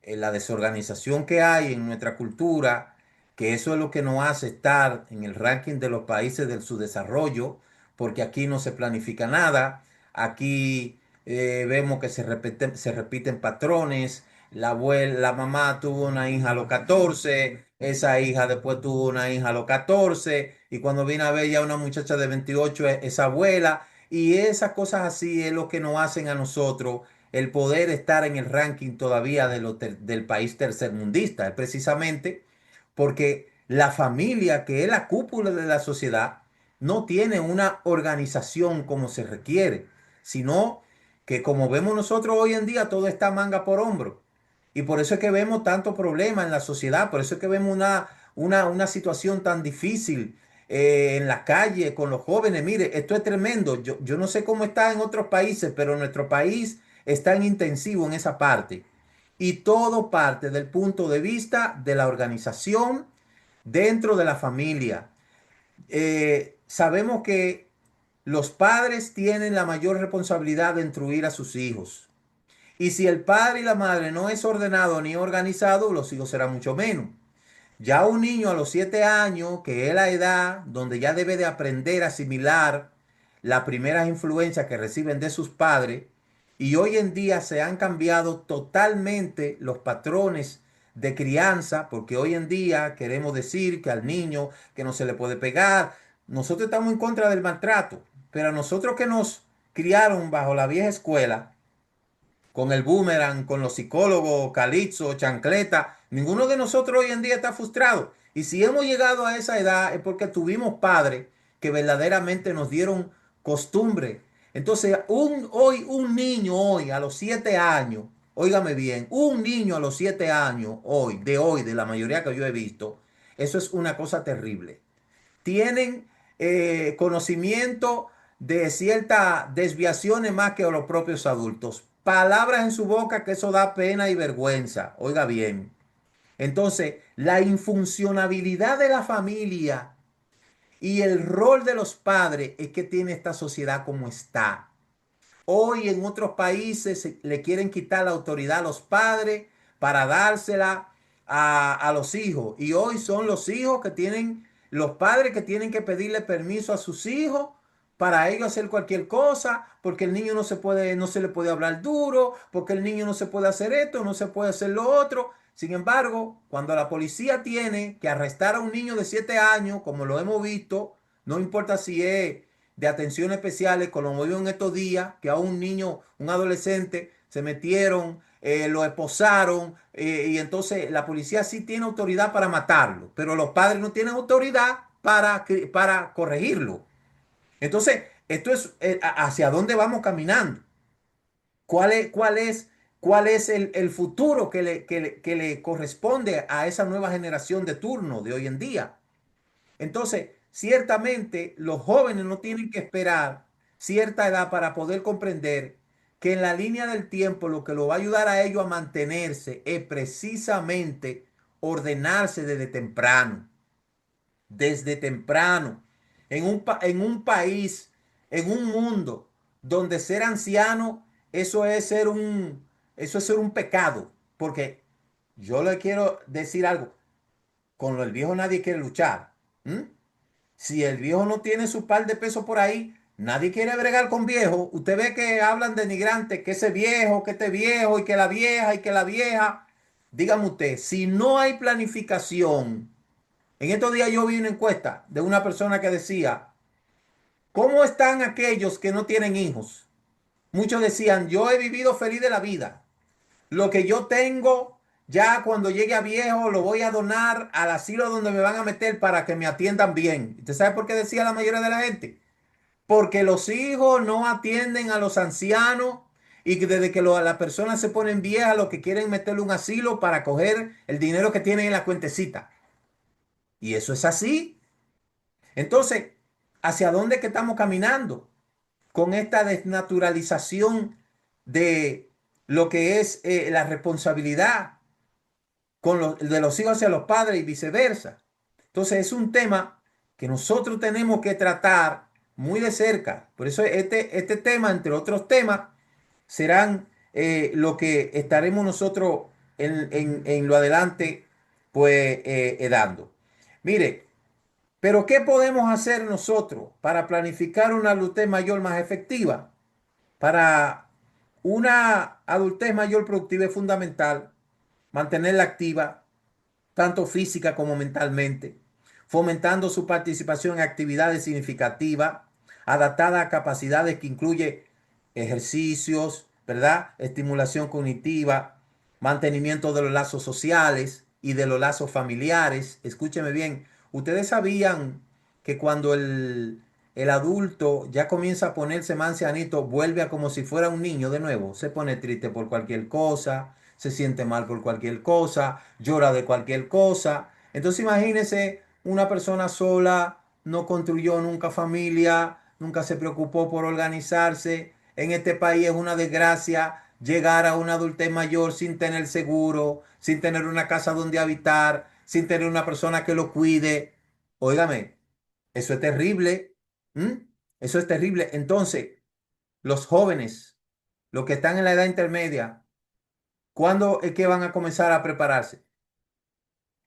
la desorganización que hay en nuestra cultura, que eso es lo que nos hace estar en el ranking de los países de su desarrollo, porque aquí no se planifica nada, aquí vemos que se repiten patrones. La mamá tuvo una hija a los 14, esa hija después tuvo una hija a los 14, y cuando viene a ver ya una muchacha de 28 es abuela, y esas cosas así es lo que nos hacen a nosotros el poder estar en el ranking todavía del país tercermundista, es precisamente porque la familia, que es la cúpula de la sociedad, no tiene una organización como se requiere, sino que como vemos nosotros hoy en día, todo está manga por hombro. Y por eso es que vemos tanto problema en la sociedad, por eso es que vemos una situación tan difícil en la calle con los jóvenes. Mire, esto es tremendo. Yo no sé cómo está en otros países, pero nuestro país está en intensivo en esa parte. Y todo parte del punto de vista de la organización dentro de la familia. Sabemos que los padres tienen la mayor responsabilidad de instruir a sus hijos. Y si el padre y la madre no es ordenado ni organizado, los hijos serán mucho menos. Ya un niño a los 7 años, que es la edad donde ya debe de aprender a asimilar las primeras influencias que reciben de sus padres, y hoy en día se han cambiado totalmente los patrones de crianza, porque hoy en día queremos decir que al niño que no se le puede pegar. Nosotros estamos en contra del maltrato, pero a nosotros que nos criaron bajo la vieja escuela, con el boomerang, con los psicólogos, Calixto, chancleta. Ninguno de nosotros hoy en día está frustrado. Y si hemos llegado a esa edad es porque tuvimos padres que verdaderamente nos dieron costumbre. Entonces, un niño hoy a los 7 años, óigame bien, un niño a los 7 años hoy, de la mayoría que yo he visto, eso es una cosa terrible. Tienen conocimiento de ciertas desviaciones más que los propios adultos. Palabras en su boca que eso da pena y vergüenza. Oiga bien. Entonces, la infuncionabilidad de la familia y el rol de los padres es que tiene esta sociedad como está. Hoy en otros países le quieren quitar la autoridad a los padres para dársela a los hijos. Y hoy son los hijos que tienen, los padres que tienen que pedirle permiso a sus hijos para ellos hacer cualquier cosa, porque el niño no se le puede hablar duro, porque el niño no se puede hacer esto, no se puede hacer lo otro. Sin embargo, cuando la policía tiene que arrestar a un niño de 7 años, como lo hemos visto, no importa si es de atención especiales, como vimos en estos días, que a un niño, un adolescente, se metieron, lo esposaron, y entonces la policía sí tiene autoridad para matarlo, pero los padres no tienen autoridad para corregirlo. Entonces, esto es hacia dónde vamos caminando. ¿Cuál es el futuro que le corresponde a esa nueva generación de turno de hoy en día? Entonces, ciertamente los jóvenes no tienen que esperar cierta edad para poder comprender que en la línea del tiempo lo que lo va a ayudar a ellos a mantenerse es precisamente ordenarse desde temprano, en un país, en un mundo donde ser anciano, eso es ser un pecado, porque yo le quiero decir algo, con el viejo nadie quiere luchar. ¿M? Si el viejo no tiene su par de pesos por ahí, nadie quiere bregar con viejo. Usted ve que hablan denigrantes, que ese viejo, que este viejo, y que la vieja, y que la vieja. Dígame usted, si no hay planificación, en estos días yo vi una encuesta de una persona que decía, ¿cómo están aquellos que no tienen hijos? Muchos decían, yo he vivido feliz de la vida. Lo que yo tengo, ya cuando llegue a viejo, lo voy a donar al asilo donde me van a meter para que me atiendan bien. ¿Usted sabe por qué decía la mayoría de la gente? Porque los hijos no atienden a los ancianos y que desde que las personas se ponen viejas, lo que quieren es meterle un asilo para coger el dinero que tienen en la cuentecita. Y eso es así. Entonces, ¿hacia dónde que estamos caminando con esta desnaturalización de lo que es la responsabilidad de los hijos hacia los padres y viceversa? Entonces, es un tema que nosotros tenemos que tratar muy de cerca. Por eso este tema, entre otros temas, serán lo que estaremos nosotros en lo adelante, pues, dando. Mire, pero ¿qué podemos hacer nosotros para planificar una adultez mayor más efectiva? Para una adultez mayor productiva es fundamental mantenerla activa, tanto física como mentalmente, fomentando su participación en actividades significativas, adaptadas a capacidades que incluye ejercicios, ¿verdad? Estimulación cognitiva, mantenimiento de los lazos sociales y de los lazos familiares. Escúcheme bien, ustedes sabían que cuando el adulto ya comienza a ponerse más ancianito, vuelve a como si fuera un niño de nuevo, se pone triste por cualquier cosa, se siente mal por cualquier cosa, llora de cualquier cosa. Entonces imagínense una persona sola, no construyó nunca familia, nunca se preocupó por organizarse. En este país es una desgracia llegar a una adultez mayor sin tener seguro, sin tener una casa donde habitar, sin tener una persona que lo cuide. Óigame, eso es terrible. ¿Mm? Eso es terrible. Entonces, los jóvenes, los que están en la edad intermedia, ¿cuándo es que van a comenzar a prepararse?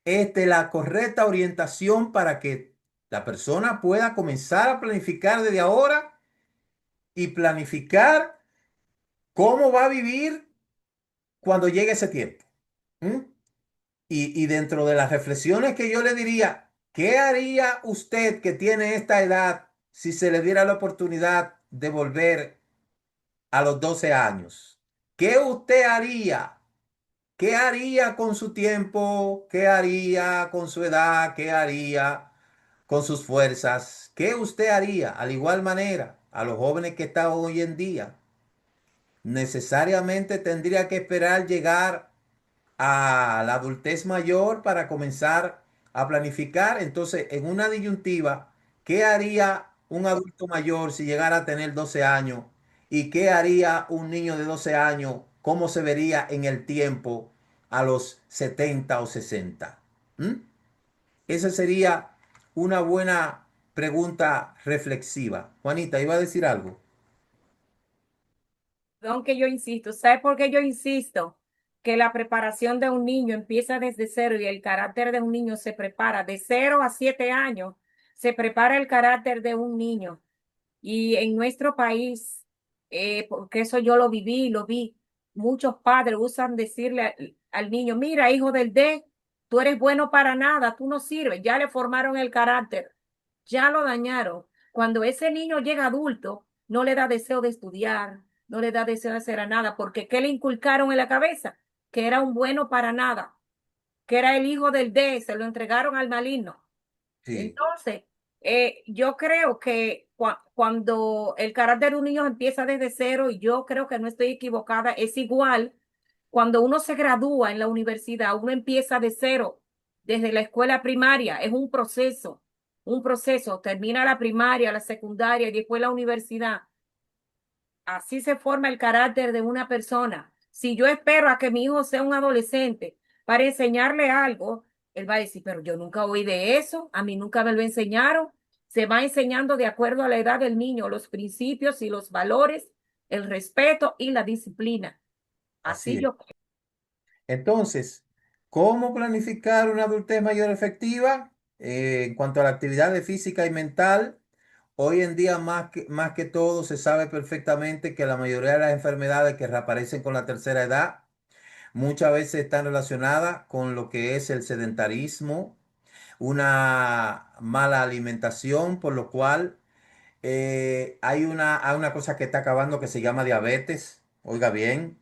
La correcta orientación para que la persona pueda comenzar a planificar desde ahora y planificar cómo va a vivir cuando llegue ese tiempo. ¿Mm? Y dentro de las reflexiones que yo le diría, ¿qué haría usted que tiene esta edad si se le diera la oportunidad de volver a los 12 años? ¿Qué usted haría? ¿Qué haría con su tiempo? ¿Qué haría con su edad? ¿Qué haría con sus fuerzas? ¿Qué usted haría? Al igual manera, a los jóvenes que están hoy en día, necesariamente tendría que esperar llegar a la adultez mayor para comenzar a planificar. Entonces, en una disyuntiva, ¿qué haría un adulto mayor si llegara a tener 12 años? ¿Y qué haría un niño de 12 años? ¿Cómo se vería en el tiempo a los 70 o 60? ¿Mm? Esa sería una buena pregunta reflexiva. Juanita, ¿iba a decir algo? Aunque yo insisto, ¿sabe por qué yo insisto? Que la preparación de un niño empieza desde cero y el carácter de un niño se prepara de 0 a 7 años. Se prepara el carácter de un niño. Y en nuestro país, porque eso yo lo viví, lo vi, muchos padres usan decirle al niño, mira, hijo del D, tú eres bueno para nada, tú no sirves, ya le formaron el carácter, ya lo dañaron. Cuando ese niño llega adulto, no le da deseo de estudiar, no le da deseo de hacer a nada, porque ¿qué le inculcaron en la cabeza? Que era un bueno para nada, que era el hijo del D, se lo entregaron al maligno. Sí. Entonces, yo creo que cuando el carácter de un niño empieza desde cero, y yo creo que no estoy equivocada, es igual cuando uno se gradúa en la universidad, uno empieza de cero, desde la escuela primaria, es un proceso, termina la primaria, la secundaria y después la universidad. Así se forma el carácter de una persona. Si yo espero a que mi hijo sea un adolescente para enseñarle algo, él va a decir, pero yo nunca oí de eso, a mí nunca me lo enseñaron. Se va enseñando de acuerdo a la edad del niño, los principios y los valores, el respeto y la disciplina. Así Así es. yo, Entonces, ¿cómo planificar una adultez mayor efectiva? En cuanto a la actividad de física y mental, hoy en día más que todo se sabe perfectamente que la mayoría de las enfermedades que reaparecen con la tercera edad muchas veces están relacionadas con lo que es el sedentarismo, una mala alimentación, por lo cual hay una cosa que está acabando que se llama diabetes, oiga bien,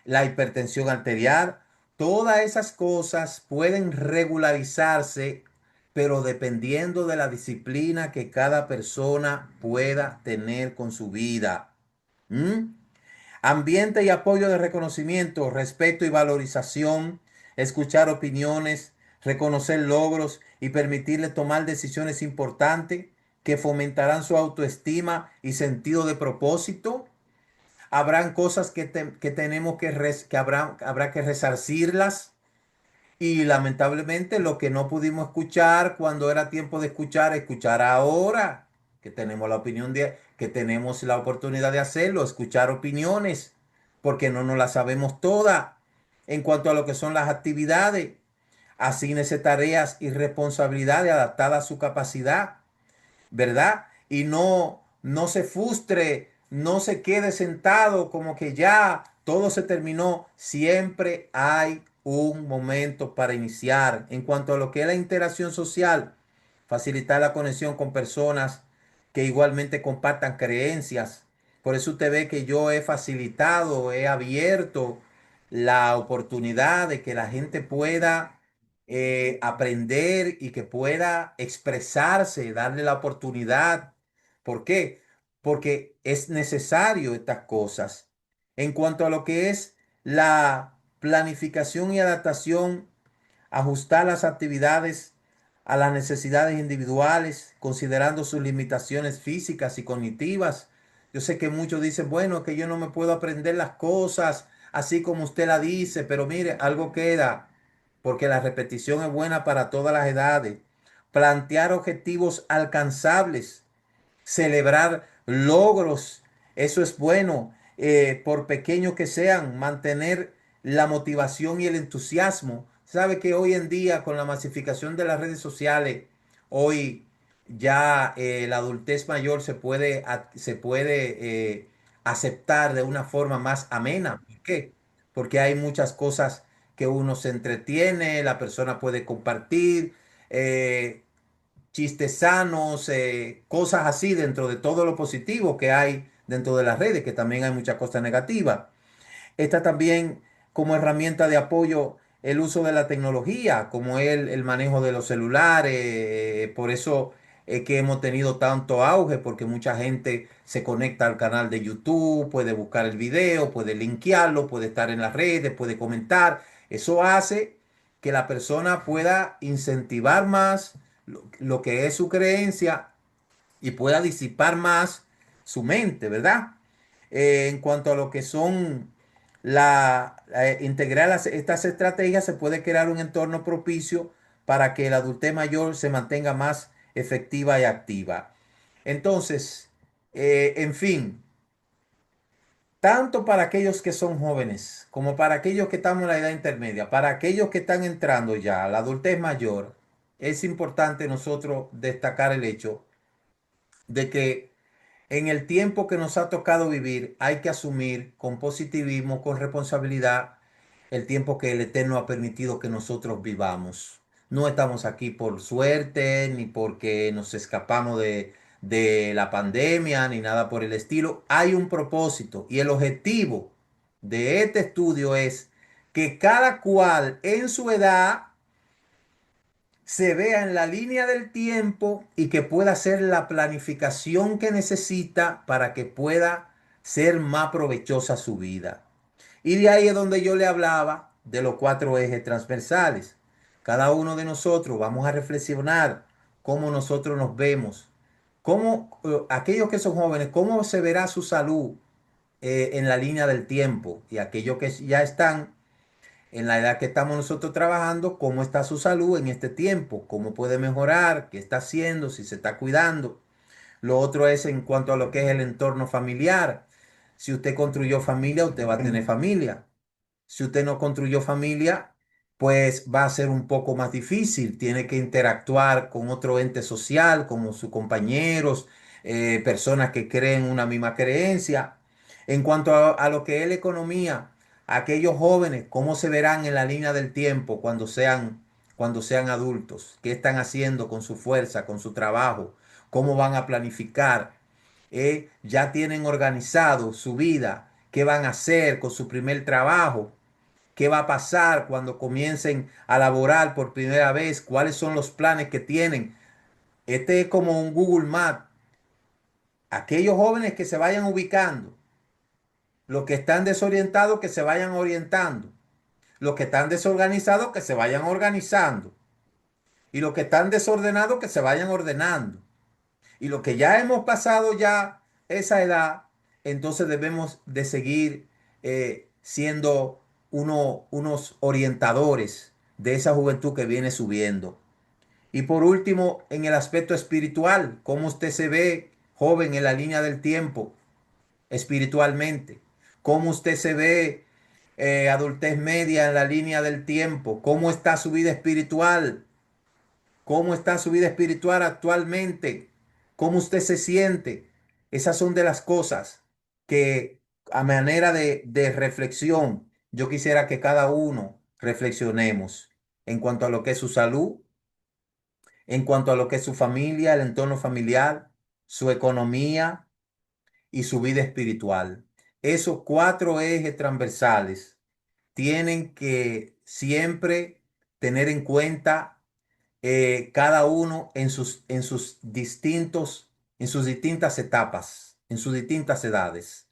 la hipertensión arterial, todas esas cosas pueden regularizarse, pero dependiendo de la disciplina que cada persona pueda tener con su vida. ¿Mm? Ambiente y apoyo de reconocimiento, respeto y valorización, escuchar opiniones, reconocer logros y permitirle tomar decisiones importantes que fomentarán su autoestima y sentido de propósito. Habrán cosas que tenemos habrá que resarcirlas y lamentablemente lo que no pudimos escuchar cuando era tiempo de escuchar, escuchar ahora que tenemos la opinión que tenemos la oportunidad de hacerlo, escuchar opiniones, porque no nos las sabemos todas en cuanto a lo que son las actividades. Asígnese tareas y responsabilidades adaptadas a su capacidad, ¿verdad? Y no se frustre, no se quede sentado como que ya todo se terminó. Siempre hay un momento para iniciar. En cuanto a lo que es la interacción social, facilitar la conexión con personas que igualmente compartan creencias. Por eso usted ve que yo he facilitado, he abierto la oportunidad de que la gente pueda aprender y que pueda expresarse, darle la oportunidad. ¿Por qué? Porque es necesario estas cosas. En cuanto a lo que es la planificación y adaptación, ajustar las actividades a las necesidades individuales, considerando sus limitaciones físicas y cognitivas. Yo sé que muchos dicen, bueno, que yo no me puedo aprender las cosas así como usted la dice, pero mire, algo queda, porque la repetición es buena para todas las edades. Plantear objetivos alcanzables, celebrar logros, eso es bueno, por pequeños que sean, mantener la motivación y el entusiasmo. Sabe que hoy en día con la masificación de las redes sociales, hoy ya la adultez mayor se puede aceptar de una forma más amena. ¿Por qué? Porque hay muchas cosas que uno se entretiene, la persona puede compartir. Chistes sanos, cosas así dentro de todo lo positivo que hay dentro de las redes, que también hay muchas cosas negativas. Está también como herramienta de apoyo el uso de la tecnología, como el manejo de los celulares. Por eso es que hemos tenido tanto auge, porque mucha gente se conecta al canal de YouTube, puede buscar el video, puede linkearlo, puede estar en las redes, puede comentar. Eso hace que la persona pueda incentivar más lo que es su creencia y pueda disipar más su mente, ¿verdad? En cuanto a lo que son integrar estas estrategias, se puede crear un entorno propicio para que la adultez mayor se mantenga más efectiva y activa. Entonces, en fin, tanto para aquellos que son jóvenes como para aquellos que estamos en la edad intermedia, para aquellos que están entrando ya a la adultez mayor, es importante nosotros destacar el hecho de que en el tiempo que nos ha tocado vivir, hay que asumir con positivismo, con responsabilidad, el tiempo que el Eterno ha permitido que nosotros vivamos. No estamos aquí por suerte, ni porque nos escapamos de la pandemia, ni nada por el estilo. Hay un propósito y el objetivo de este estudio es que cada cual en su edad se vea en la línea del tiempo y que pueda hacer la planificación que necesita para que pueda ser más provechosa su vida. Y de ahí es donde yo le hablaba de los cuatro ejes transversales. Cada uno de nosotros vamos a reflexionar cómo nosotros nos vemos, cómo aquellos que son jóvenes, cómo se verá su salud, en la línea del tiempo y aquellos que ya están en la edad que estamos nosotros trabajando, cómo está su salud en este tiempo, cómo puede mejorar, qué está haciendo, si se está cuidando. Lo otro es en cuanto a lo que es el entorno familiar. Si usted construyó familia, usted va a tener familia. Si usted no construyó familia, pues va a ser un poco más difícil. Tiene que interactuar con otro ente social, como sus compañeros, personas que creen una misma creencia. En cuanto a lo que es la economía, aquellos jóvenes, ¿cómo se verán en la línea del tiempo cuando sean adultos? ¿Qué están haciendo con su fuerza, con su trabajo? ¿Cómo van a planificar? Ya tienen organizado su vida, qué van a hacer con su primer trabajo, qué va a pasar cuando comiencen a laborar por primera vez, cuáles son los planes que tienen. Este es como un Google Map. Aquellos jóvenes que se vayan ubicando, los que están desorientados que se vayan orientando, los que están desorganizados que se vayan organizando y los que están desordenados que se vayan ordenando. Y los que ya hemos pasado ya esa edad, entonces debemos de seguir siendo unos orientadores de esa juventud que viene subiendo. Y por último, en el aspecto espiritual, ¿cómo usted se ve joven en la línea del tiempo espiritualmente? ¿Cómo usted se ve adultez media en la línea del tiempo? ¿Cómo está su vida espiritual? ¿Cómo está su vida espiritual actualmente? ¿Cómo usted se siente? Esas son de las cosas que a manera de reflexión, yo quisiera que cada uno reflexionemos en cuanto a lo que es su salud, en cuanto a lo que es su familia, el entorno familiar, su economía y su vida espiritual. Esos cuatro ejes transversales tienen que siempre tener en cuenta cada uno en sus distintas etapas, en sus distintas edades.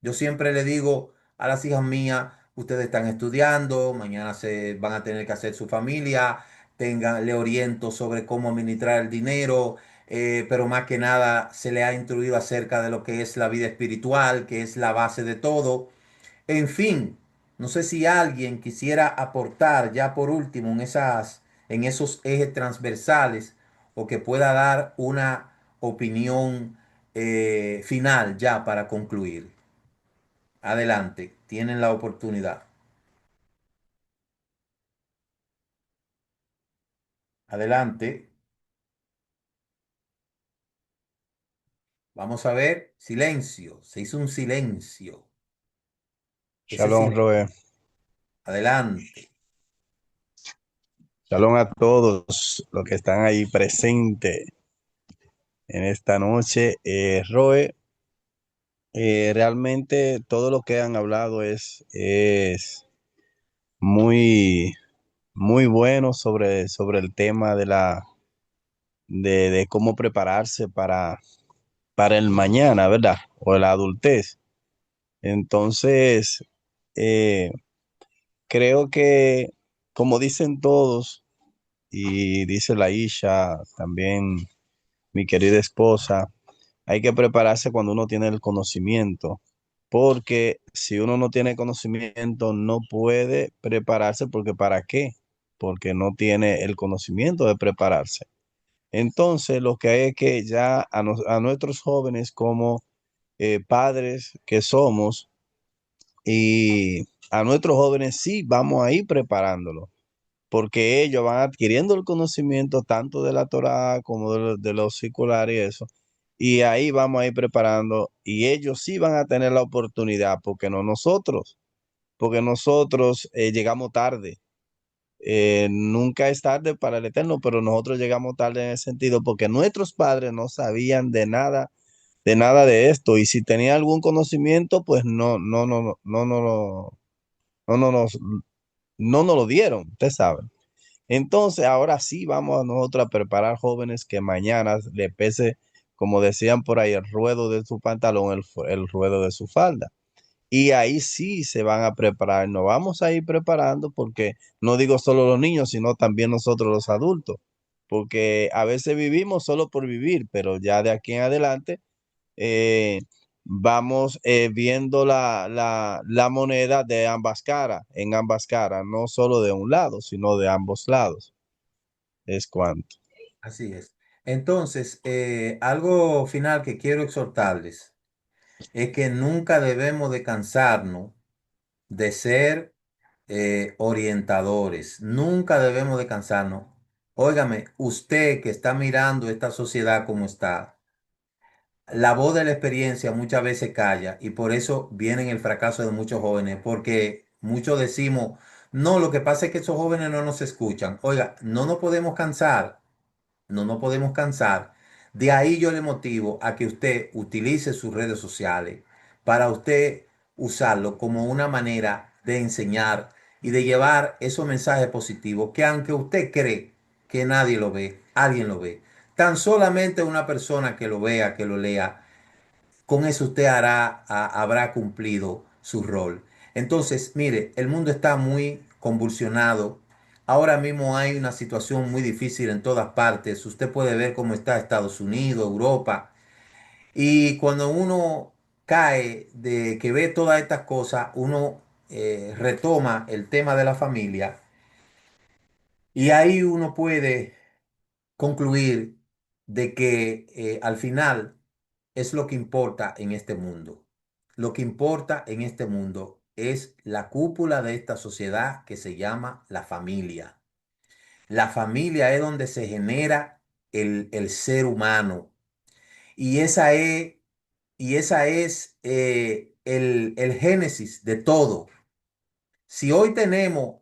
Yo siempre le digo a las hijas mías, ustedes están estudiando, mañana se van a tener que hacer su familia, le oriento sobre cómo administrar el dinero, pero más que nada se le ha instruido acerca de lo que es la vida espiritual, que es la base de todo. En fin, no sé si alguien quisiera aportar ya por último en esos ejes transversales o que pueda dar una opinión final ya para concluir. Adelante, tienen la oportunidad. Adelante. Vamos a ver. Silencio. Se hizo un silencio. Ese Shalom, silencio. Roe. Adelante. Shalom a todos los que están ahí presentes en esta noche. Roe, realmente todo lo que han hablado es muy, muy bueno sobre el tema de cómo prepararse para el mañana, ¿verdad? O la adultez. Entonces, eh, creo que, como dicen todos, y dice la Isha, también mi querida esposa, hay que prepararse cuando uno tiene el conocimiento, porque si uno no tiene conocimiento, no puede prepararse, porque ¿para qué? Porque no tiene el conocimiento de prepararse. Entonces, lo que hay es que ya a nuestros jóvenes como padres que somos y a nuestros jóvenes sí vamos a ir preparándolos porque ellos van adquiriendo el conocimiento tanto de la Torá como de los circulares y eso, y ahí vamos a ir preparando, y ellos sí van a tener la oportunidad, porque nosotros llegamos tarde. Nunca es tarde para el Eterno, pero nosotros llegamos tarde en el sentido porque nuestros padres no sabían de nada de esto, y si tenían algún conocimiento, pues no, no, nos- no nos lo dieron, usted sabe. Entonces, ahora sí vamos a nosotros a preparar jóvenes que mañana le pese, como decían por ahí, el ruedo de su pantalón, el ruedo de su falda. Y ahí sí se van a preparar. Nos vamos a ir preparando porque no digo solo los niños, sino también nosotros los adultos. Porque a veces vivimos solo por vivir, pero ya de aquí en adelante eh, vamos viendo la moneda de ambas caras, en ambas caras, no solo de un lado, sino de ambos lados. Es cuanto. Así es. Entonces, algo final que quiero exhortarles es que nunca debemos de cansarnos de ser orientadores. Nunca debemos de cansarnos. Óigame, usted que está mirando esta sociedad como está, la voz de la experiencia muchas veces calla y por eso viene el fracaso de muchos jóvenes, porque muchos decimos, no, lo que pasa es que esos jóvenes no nos escuchan. Oiga, no nos podemos cansar, no nos podemos cansar. De ahí yo le motivo a que usted utilice sus redes sociales para usted usarlo como una manera de enseñar y de llevar esos mensajes positivos que aunque usted cree que nadie lo ve, alguien lo ve. Tan solamente una persona que lo vea, que lo lea, con eso usted habrá cumplido su rol. Entonces, mire, el mundo está muy convulsionado. Ahora mismo hay una situación muy difícil en todas partes. Usted puede ver cómo está Estados Unidos, Europa. Y cuando uno cae de que ve todas estas cosas, uno retoma el tema de la familia y ahí uno puede concluir de que al final es lo que importa en este mundo. Lo que importa en este mundo es la cúpula de esta sociedad que se llama la familia. La familia es donde se genera el ser humano y esa es el génesis de todo. Si hoy tenemos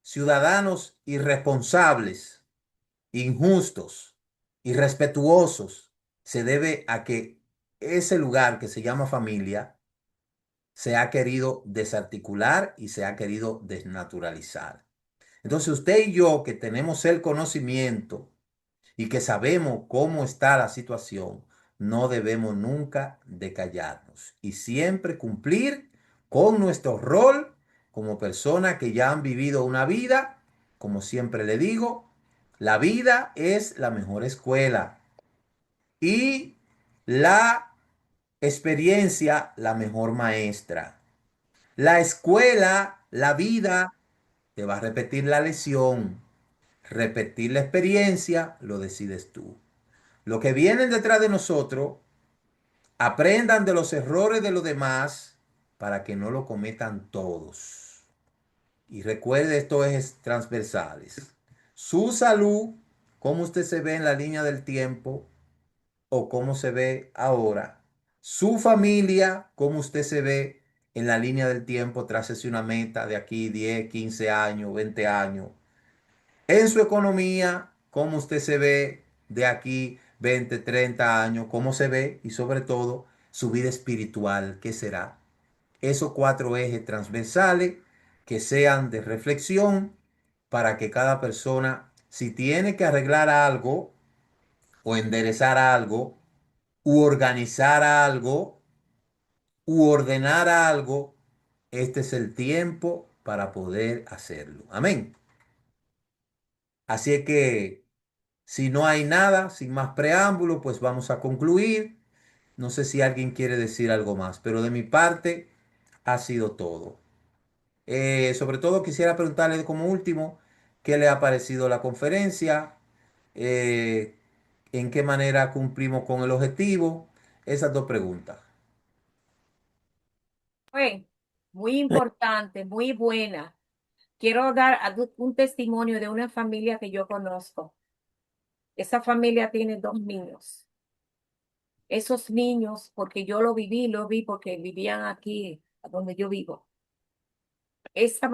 ciudadanos irresponsables, injustos, irrespetuosos, se debe a que ese lugar que se llama familia se ha querido desarticular y se ha querido desnaturalizar. Entonces usted y yo que tenemos el conocimiento y que sabemos cómo está la situación, no debemos nunca de callarnos y siempre cumplir con nuestro rol como personas que ya han vivido una vida. Como siempre le digo, la vida es la mejor escuela y la experiencia la mejor maestra. La escuela, la vida, te va a repetir la lección. Repetir la experiencia lo decides tú. Los que vienen detrás de nosotros aprendan de los errores de los demás para que no lo cometan todos. Y recuerde estos ejes transversales. Su salud, cómo usted se ve en la línea del tiempo o cómo se ve ahora. Su familia, cómo usted se ve en la línea del tiempo, trácese una meta de aquí 10, 15 años, 20 años. En su economía, cómo usted se ve de aquí 20, 30 años, cómo se ve y sobre todo su vida espiritual, ¿qué será? Esos cuatro ejes transversales que sean de reflexión para que cada persona, si tiene que arreglar algo o enderezar algo, u organizar algo, u ordenar algo, este es el tiempo para poder hacerlo. Amén. Así es que si no hay nada, sin más preámbulo, pues vamos a concluir. No sé si alguien quiere decir algo más, pero de mi parte ha sido todo. Sobre todo quisiera preguntarle como último, ¿qué le ha parecido la conferencia? Eh, ¿En qué manera cumplimos con el objetivo? Esas dos preguntas. Fue muy importante, muy buena. Quiero dar un testimonio de una familia que yo conozco. Esa familia tiene 2 niños. Esos niños, porque yo lo viví porque vivían aquí donde yo vivo. Esa